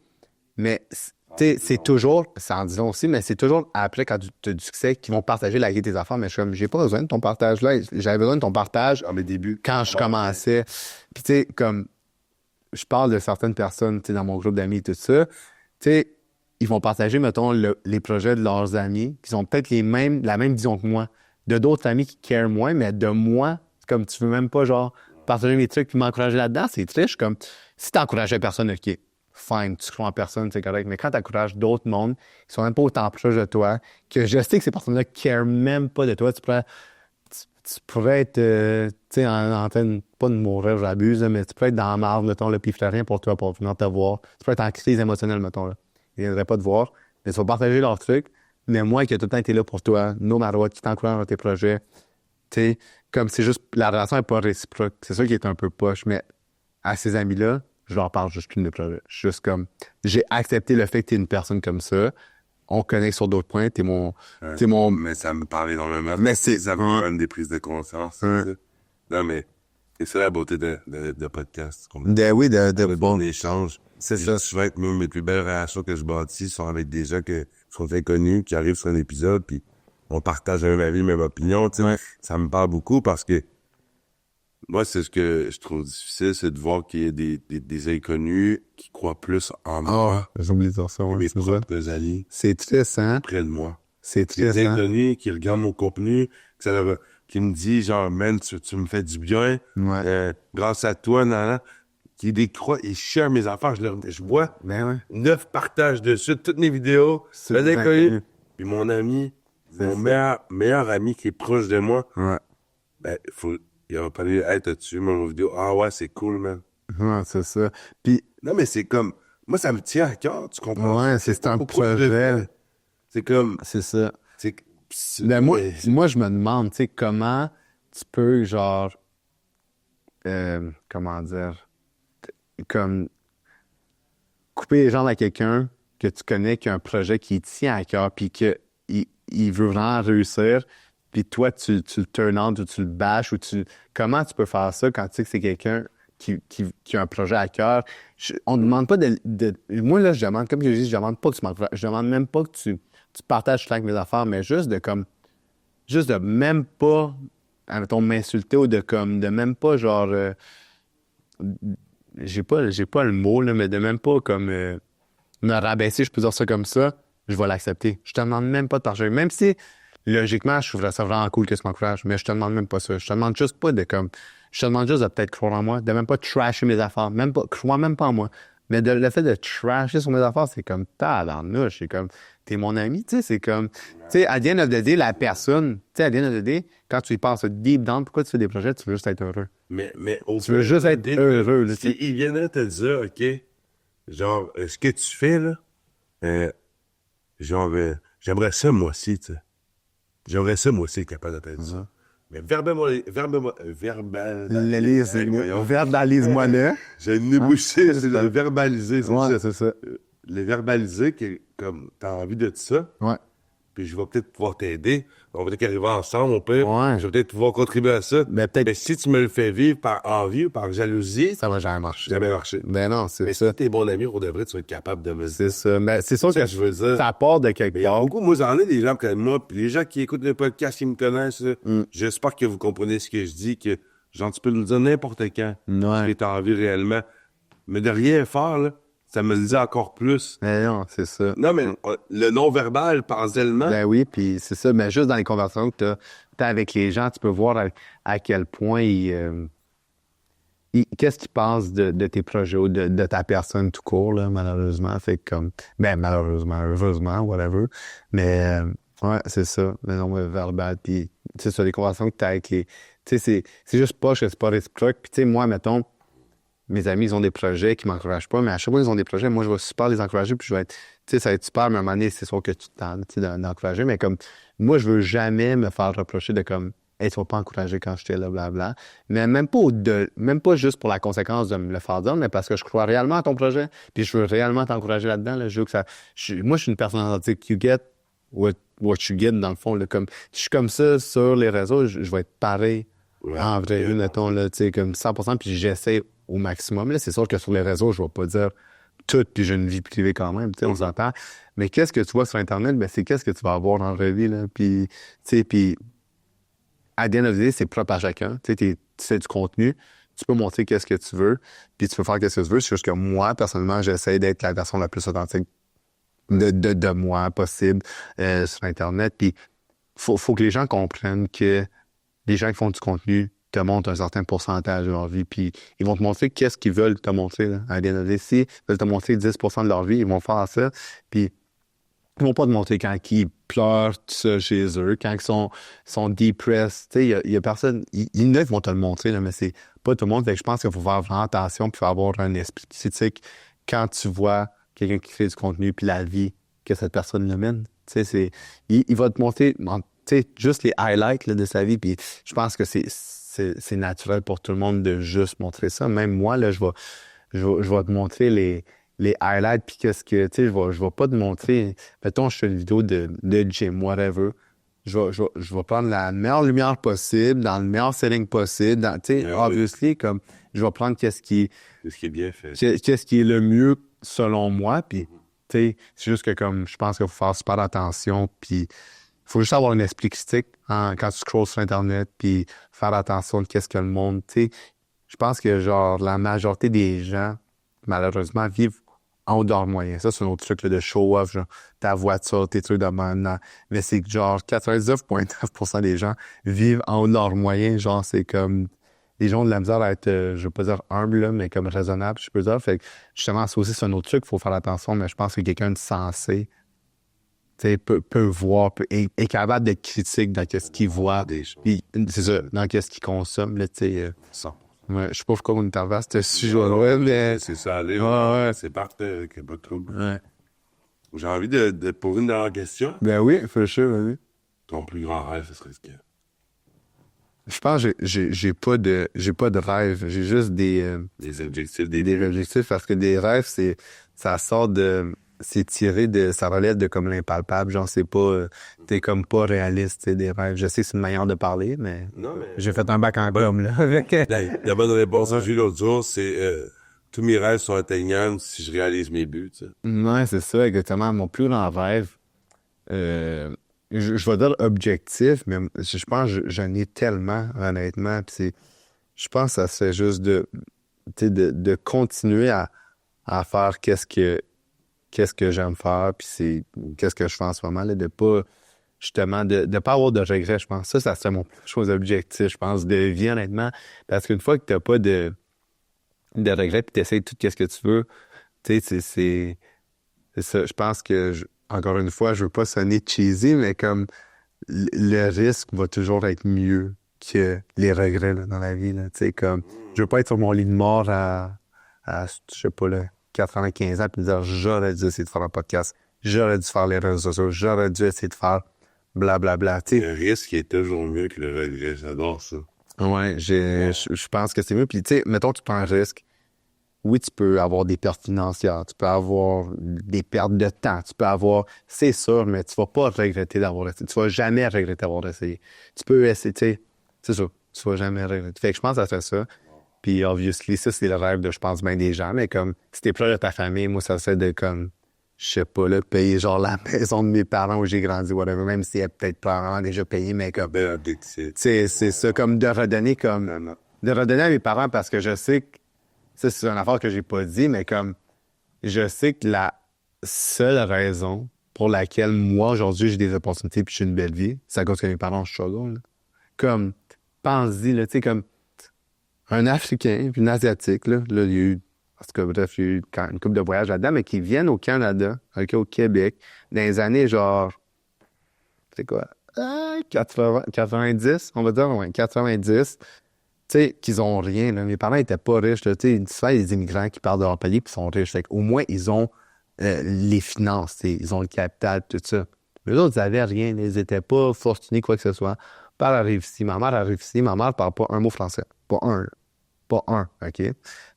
Mais, tu sais, c'est toujours, ça en dit long aussi, mais c'est toujours après, quand tu as du succès, qu'ils vont partager, liker tes affaires. Mais je suis comme, j'ai pas besoin de ton partage là. J'avais besoin de ton partage À mes débuts. quand je commençais. Puis, tu sais, comme, je parle de certaines personnes, tu sais, dans mon groupe d'amis et tout ça, tu sais, ils vont partager, mettons, les projets de leurs amis, qui ont peut-être la même vision que moi. De d'autres amis qui carent moins, mais de moi, c'est comme tu veux même pas, genre, partager mes trucs puis m'encourager là-dedans, c'est triste. Comme, si t'encourageais personne, OK, fine, tu crois en personne, c'est correct. Mais quand t'encourages d'autres mondes, qui sont même pas autant proches de toi, que je sais que ces personnes-là carent même pas de toi, tu pourrais être, tu sais, en train, pas de mourir, j'abuse, là, mais tu peux être dans la marde, mettons, là, puis il ferait rien pour toi, pour venir te voir. Tu peux être en crise émotionnelle, mettons, là. Ils viendraient pas te voir, mais tu vas partager leurs trucs. Mais moi, qui ai tout le temps été là pour toi, no matter what, qui t'encourage dans tes projets, tu sais, comme c'est juste, la relation n'est pas réciproque. C'est ça qui est un peu poche, mais à ces amis-là, je leur parle juste plus de mes projets. Juste comme, j'ai accepté le fait que t'es une personne comme ça. On connecte sur d'autres points. T'es mon. Mais ça me parle énormément. Mais c'est. Ça me donne des prises de conscience. C'est ça. Non, mais c'est ça la beauté de podcast. Oui, de Bon échange. C'est ça. Souvent, moi, mes plus belles relations que je bâtis sont avec des gens qui sont inconnus, qui arrivent sur un épisode, puis on partage la même avis, la même opinion. Tu sais. Ouais. Ça me parle beaucoup parce que moi, c'est ce que je trouve difficile, c'est de voir qu'il y a des inconnus qui croient plus en moi J'ai oublié de dire ça, que ouais, mes c'est ça. propres alliés C'est triste, hein? près de moi. C'est Des triste, hein? inconnus qui regardent mon contenu, qui me dit genre, man, tu me fais du bien, Ouais. grâce à toi, nana, qui décroît et share mes affaires, je vois Ben ouais. 9 partages dessus, toutes mes vidéos, C'est les des inconnus. inconnus. Puis mon ami, C'est mon ça. meilleur ami qui est proche de moi, Ouais. ben, il va pas dire, hey, t'as-tu vu mon vidéo? Ah ouais, c'est cool, man. Ouais, c'est ça. Puis, Non, mais c'est comme, moi, ça me tient à cœur, tu comprends? ouais, c'est un Pourquoi je le projet. fais? C'est comme, C'est ça. c'est, Ben, mais- moi, je me demande, tu sais, comment tu peux, genre, comment dire, comme couper les jambes à quelqu'un que tu connais, qui a un projet qui tient à cœur, puis il veut vraiment réussir, puis toi, tu le turn on, ou tu le bâches, ou tu... Comment tu peux faire ça quand tu sais que c'est quelqu'un qui a un projet à cœur? On ne demande pas de... Moi, là, je demande, comme je dis, je demande pas que tu m'encourages, je demande même pas que tu tu partages tout le temps avec mes affaires, mais juste de même pas, admettons, m'insulter ou de même pas, genre, j'ai pas le mot, là, mais de même pas, comme, me rabaisser, je peux dire ça comme ça, je vais l'accepter. Je te demande même pas de partager. Même si, logiquement, je trouverais ça vraiment cool que tu m'encourages, mais je te demande même pas ça. Je te demande juste pas je te demande juste de peut-être croire en moi, de même pas trasher mes affaires, crois même pas en moi. Mais le fait de trasher sur mes affaires, c'est comme, tabarnouche, c'est comme, t'es mon ami, tu sais, c'est comme, tu sais, à the end of the day, la personne, tu sais, à the end of the day, quand tu y penses deep down, pourquoi tu fais des projets, tu veux juste être heureux. Mais Tu veux juste être heureux, là, tu sais. il viendrait te dire, OK, genre, ce que tu fais, là, genre, j'aimerais ça, moi aussi, tu sais. J'aimerais ça, moi aussi, être capable de te dire ça. Mais Verbalise-moi là. J'ai une ébouchée, c'est de verbaliser. Ouais, c'est ça. Le verbaliser, comme, t'as envie de ça. Ouais. Puis je vais peut-être pouvoir t'aider. On va peut-être arriver ensemble, au pire. Ouais. Je vais peut-être pouvoir contribuer à ça. Mais peut-être. Mais si tu me le fais vivre par envie ou par jalousie, Ça va jamais marcher. jamais marché. Ben non, c'est Mais ça. si t'es bon ami, pour de vrai, tu vas être capable de me C'est ça. Mais c'est sûr ça que que je veux dire. ça part de quelque Mais il y a part. beaucoup, moi, j'en ai des gens comme moi, puis les gens qui écoutent le podcast, qui me connaissent, là, j'espère que vous comprenez ce que je dis, que, genre, tu peux nous dire n'importe quand. Ouais. Si t'as envie réellement. Mais de rien faire, là, ça me le dit encore plus. Mais non, c'est ça. Non, mais le non-verbal, partiellement. Ben oui, puis c'est ça. Mais juste dans les conversations que t'as avec les gens, tu peux voir à quel point qu'est-ce qu'ils pensent de tes projets ou de ta personne tout court, là, malheureusement. Fait que comme, ben malheureusement, heureusement, whatever. Mais ouais, c'est ça, le non-verbal. Puis c'est ça, les conversations que t'as avec les... Tu sais, c'est juste pas que c'est pas réciproque. Puis tu sais, moi, mettons, mes amis, ils ont des projets qui m'encouragent pas, mais à chaque fois qu'ils ont des projets, moi, je vais super les encourager, puis je vais être, tu sais, ça va être super, mais à un moment donné, c'est sûr que tu t'en, tu sais, d'encourager, mais comme, moi, je veux jamais me faire reprocher de comme, hey, tu vas pas encourager quand j'étais là, blablabla. Mais même pas juste pour la conséquence de me le faire dire, mais parce que je crois réellement à ton projet, puis je veux réellement t'encourager là-dedans, là. Je veux que ça, moi, je suis une personne authentique, you get what you get, dans le fond, là, comme, je suis comme ça sur les réseaux, je vais être pareil, en vrai, mettons, là, tu sais, comme 100%, puis j'essaie au maximum. Là, c'est sûr que sur les réseaux, je vais pas dire tout, puis j'ai une vie privée quand même, tu sais, on s'entend. Mais qu'est-ce que tu vois sur Internet? Ben, c'est qu'est-ce que tu vas avoir dans la vraie vie, là. Puis, tu sais, puis, à the end of the day, c'est propre à chacun. Tu sais, tu fais du contenu, tu peux montrer qu'est-ce que tu veux, puis tu peux faire qu'est-ce que tu veux. C'est juste que moi, personnellement, j'essaie d'être la version la plus authentique de moi possible sur Internet. Puis, faut que les gens comprennent que les gens qui font du contenu te montrent un certain pourcentage de leur vie, puis ils vont te montrer qu'est-ce qu'ils veulent te montrer, là, à l'NAD. Si ils veulent te montrer 10% de leur vie, ils vont faire ça, puis ils vont pas te montrer quand ils pleurent tout ça chez eux, quand ils sont depressed, tu sais, il y a personne, il y en a qui vont te le montrer, là, mais c'est pas tout le monde, fait que je pense qu'il faut faire vraiment attention, puis faut avoir un esprit critique quand tu vois quelqu'un qui crée du contenu, puis la vie que cette personne le mène, tu sais, il va te montrer, tu sais, juste les highlights là, de sa vie, puis je pense que c'est naturel pour tout le monde de juste montrer ça. Même moi, là, je vais te montrer les highlights, puis qu'est-ce que, tu sais, je vais pas te montrer, mettons, je fais une vidéo de gym, whatever. Je vais prendre la meilleure lumière possible, dans le meilleur setting possible, tu sais, obviously, comme, je vais prendre qu'est-ce qui est bien fait. Qu'est-ce qui est le mieux selon moi, puis, tu sais, c'est juste que, comme, je pense qu'il faut faire super attention, puis il faut juste avoir un esprit critique quand tu scrolls sur Internet, puis faire attention de qu'est-ce que le monde, tu sais. Je pense que, genre, la majorité des gens, malheureusement, vivent en haut de leurs moyens. Ça, c'est un autre truc là, de show-off, genre, ta voiture, tes trucs de maintenant. Mais c'est que, genre, 99,9% des gens vivent en haut de leurs moyens. Genre, c'est comme... Les gens ont de la misère à être, je veux pas dire humble, là, mais comme raisonnable, je peux dire. Fait que, justement, ça aussi, c'est un autre truc, il faut faire attention, mais je pense que quelqu'un de sensé, peut voir, est capable d'être critique dans ce qu'il voit. Puis, c'est ça, dans ce qu'il consomme, là, tu sais. Ouais, je sais pas pourquoi on est arrivé à ce sujet-là, mais... C'est ça, allez. Ouais. C'est parfait, qu'il n'y a pas de trouble. Ouais. J'ai envie de poser une dernière question. Ben oui, for sure, oui. Ton plus grand rêve, ce serait ce que... Je pense que j'ai pas de rêve. J'ai juste des objectifs. Des objectifs, parce que des rêves, ça sort de... C'est tiré de... Ça relève de comme l'impalpable. Genre, c'est pas... T'es comme pas réaliste, tu sais, des rêves. Je sais que c'est une manière de parler, mais... Non, mais... J'ai fait un bac en com, là, avec... La bonne réponse que j'ai eu l'autre jour, c'est... tous mes rêves sont atteignables si je réalise mes buts, tu sais. Ouais, c'est ça, exactement. Mon plus grand rêve, je vais dire objectif, mais je pense que j'en ai tellement, honnêtement. Puis je pense que ça serait juste tu sais, de continuer à faire qu'est-ce que j'aime faire, puis qu'est-ce que je fais en ce moment, là, de pas, justement, de pas avoir de regrets, je pense. Ça serait mon plus gros objectif, je pense, de vie, honnêtement. Parce qu'une fois que t'as pas de regrets, puis t'essayes tout ce que tu veux, tu sais, c'est ça. Je pense que, encore une fois, je veux pas sonner cheesy, mais comme le risque va toujours être mieux que les regrets là, dans la vie. Là. Tu sais, comme, je veux pas être sur mon lit de mort je sais pas, là, 95 ans, puis me dire j'aurais dû essayer de faire un podcast, j'aurais dû faire les réseaux sociaux, j'aurais dû essayer de faire blablabla. Tu sais, Le risque est toujours mieux que le regret. J'adore ça. ouais, je pense que c'est mieux. Puis, tu sais, mettons que tu prends un risque. Oui, tu peux avoir des pertes financières, tu peux avoir des pertes de temps, tu peux avoir, c'est sûr, mais tu vas pas regretter d'avoir essayé. Tu vas jamais regretter d'avoir essayé. Tu peux essayer, tu sais, c'est ça. Tu vas jamais regretter. Fait que je pense que ça serait ça. Puis, obviously, ça, c'est le rêve de, je pense, bien des gens. Mais comme, si t'es proche de ta famille, moi, ça serait de, comme, je sais pas, là, payer genre la maison de mes parents où j'ai grandi, whatever, même si elle est peut-être probablement déjà payée, mais comme, Bel objectif. tu sais, c'est ça, comme de redonner, comme, Non. de redonner à mes parents parce que je sais que, ça, c'est une affaire que j'ai pas dit, mais comme, je sais que la seule raison pour laquelle moi, aujourd'hui, j'ai des opportunités puis j'ai une belle vie, c'est à cause que mes parents struggle, là. Comme, pense-y, là, tu sais, comme, un Africain puis une Asiatique, là, il y a eu, en tout cas, bref, il y a eu une couple de voyages là-dedans, mais qui viennent au Canada, OK, au Québec, dans les années, genre, c'est quoi, 90, on va dire, ouais, 90, tu sais, qu'ils ont rien, là. Mes parents étaient pas riches, là. Tu sais, souvent, il y a des immigrants qui partent de leur pays puis sont riches. Fait qu'au moins, ils ont les finances, tu sais, ils ont le capital, tout ça. Mais eux autres, ils avaient rien. Ils étaient pas fortunés, quoi que ce soit. Père arrive ici, ma mère arrive ici. Ma mère parle pas un mot français. Pas un, là. Pas un, OK?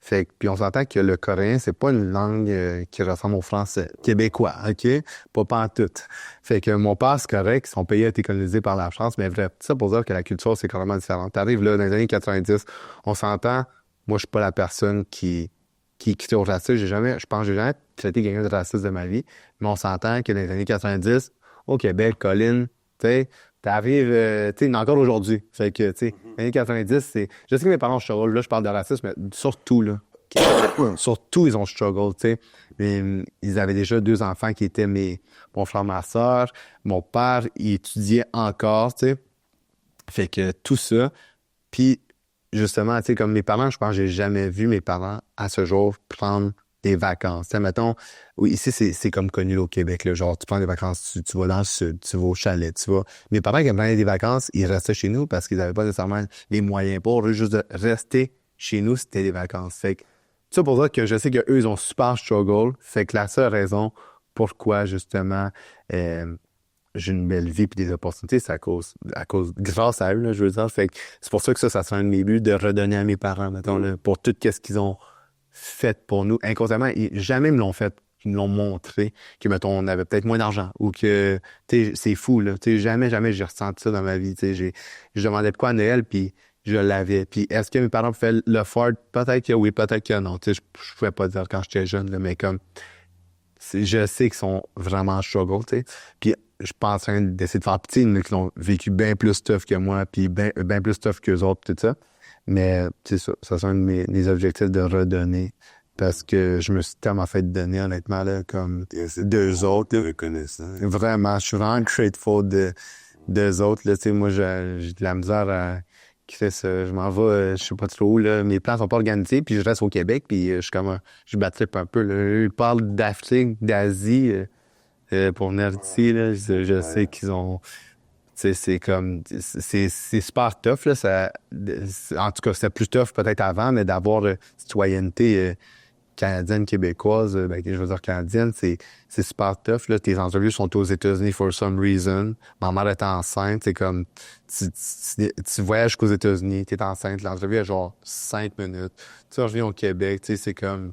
Fait que, puis on s'entend que le coréen, c'est pas une langue qui ressemble au français. Québécois, OK? Pas pantoute. Fait que mon père, c'est correct, son pays a été colonisé par la France, mais vrai, ça pour dire que la culture, c'est carrément différent. T'arrives là, dans les années 90, on s'entend, moi, je suis pas la personne qui est au racisme. Je pense que j'ai jamais traité quelqu'un de raciste de ma vie, mais on s'entend que dans les années 90, au Québec, Colin, tu sais, t'arrives, tu sais, encore aujourd'hui. Fait que, tu sais, les années 90, c'est... Je sais que mes parents struggle, là, je parle de racisme, mais surtout, là. Surtout, ils ont struggle, tu sais. Mais ils avaient déjà 2 enfants qui étaient mon frère, ma soeur. Mon père, il étudiait encore, tu sais. Fait que tout ça. Puis, justement, tu sais, comme mes parents, je pense que j'ai jamais vu mes parents, à ce jour, prendre des vacances. Tu sais, mettons, oui, ici, c'est comme connu au Québec, là, genre, tu prends des vacances, tu vas dans le sud, tu vas au chalet, tu vas... Mes parents, quand ils prenaient des vacances, ils restaient chez nous parce qu'ils n'avaient pas nécessairement les moyens pour eux, juste de rester chez nous, c'était des vacances. Fait que, ça pour dire que je sais qu'eux, ils ont super struggle. Fait que la seule raison pourquoi, justement, j'ai une belle vie puis des opportunités, c'est grâce à eux, là, je veux dire. Fait que c'est pour ça que ça serait un de mes buts de redonner à mes parents, mettons, là, pour tout ce qu'ils ont fait pour nous. Inconsciemment, jamais ils me l'ont fait, ils me l'ont montré, que, mettons, on avait peut-être moins d'argent ou que, tu sais, c'est fou, là. Tu sais, jamais j'ai ressenti ça dans ma vie. Tu sais, je demandais de quoi à Noël puis je l'avais. Puis est-ce que mes parents pouvaient le faire? Peut-être que oui, peut-être que non. Tu sais, je pouvais pas dire quand j'étais jeune, là, mais comme, je sais qu'ils sont vraiment struggle, tu sais. Puis je suis pas en train d'essayer de faire petit, mais qu'ils ont vécu bien plus tough que moi, puis bien plus tough qu'eux autres, tout ça. Mais c'est ça, ça c'est un de mes objectifs de redonner. Parce que je me suis tellement fait donner, honnêtement, là, comme d'eux autres. Là. Reconnaissant. Vraiment, je suis vraiment grateful d'eux autres. Là, tu sais, moi, j'ai de la misère à... Chris, je m'en vais, je sais pas trop où, là. Mes plans sont pas organisés, puis je reste au Québec, puis je suis comme je battrippe un peu, là. Ils parlent d'Afrique, d'Asie, pour venir ici, là. Je sais qu'ils ont... Tu sais, c'est comme... C'est super tough, là. En tout cas, c'était plus tough peut-être avant, mais d'avoir citoyenneté canadienne, québécoise, ben, je veux dire canadienne, c'est super tough, là. Tes entrevues sont aux États-Unis for some reason. Ma mère est enceinte, c'est comme... Tu voyages jusqu'aux États-Unis, t'es enceinte, l'entrevue est genre 5 minutes. Tu reviens au Québec, tu sais, c'est comme...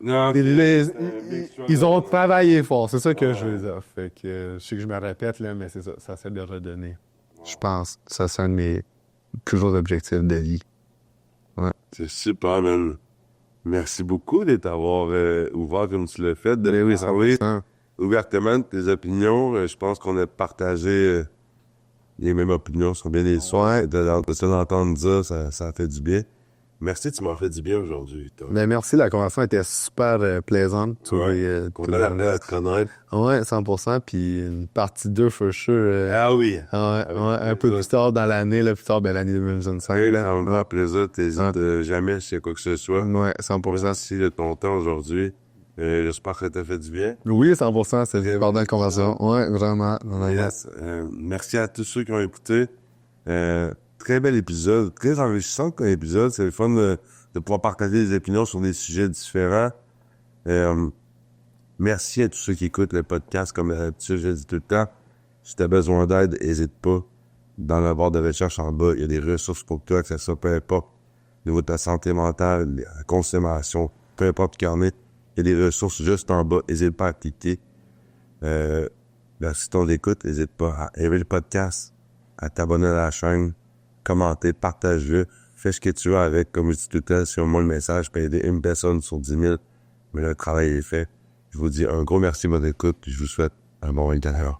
Non, Ils ont travaillé fort, c'est ça que je veux dire. Fait que je sais que je me répète, là, mais c'est ça, ça c'est de redonner. Je pense que ça, c'est un de mes plus gros objectifs de vie. Ouais. c'est super, man. Merci beaucoup d'être ouvert comme tu l'as fait, de Ben oui, parler. 100%. ouvertement tes opinions. Je pense qu'on a partagé les mêmes opinions sur bien des soins. De se l'entendre dire, ça fait du bien. Merci, tu m'as fait du bien aujourd'hui, Tom. Ben, merci, la conversation était super plaisante. Qu'on a l'air à te connaître. Ouais, 100%. Puis une partie 2, for sure. Ah oui. Un peu plus tard dans l'année, là, plus tard, ben, l'année 2025. Oui, là, on a plaisir. T'hésites jamais si y a quoi que ce soit. Ouais, 100%. Merci de ton temps aujourd'hui. J'espère que t'as fait du bien. Oui, 100%, c'est une super belle conversation. Ouais, vraiment. Yes. Merci à tous ceux qui ont écouté. Très bel épisode, très enrichissant comme épisode. C'est le fun de pouvoir partager des opinions sur des sujets différents. Merci à tous ceux qui écoutent le podcast. Comme d'habitude, je le dis tout le temps, si tu as besoin d'aide, n'hésite pas. Dans la barre de recherche en bas, il y a des ressources pour toi, que ça soit peu importe. Au niveau de ta santé mentale, la consommation, peu importe ce qu'il y en est, il y a des ressources juste en bas. N'hésite pas à cliquer. Merci de ton écoute. N'hésite pas à aimer le podcast, à t'abonner à la chaîne, commenter, partage-le, fais ce que tu veux avec. Comme je dis tout le temps, si au moins le message peut aider une personne sur 10 000, mais le travail est fait. Je vous dis un gros merci de votre écoute, puis je vous souhaite un bon week-end.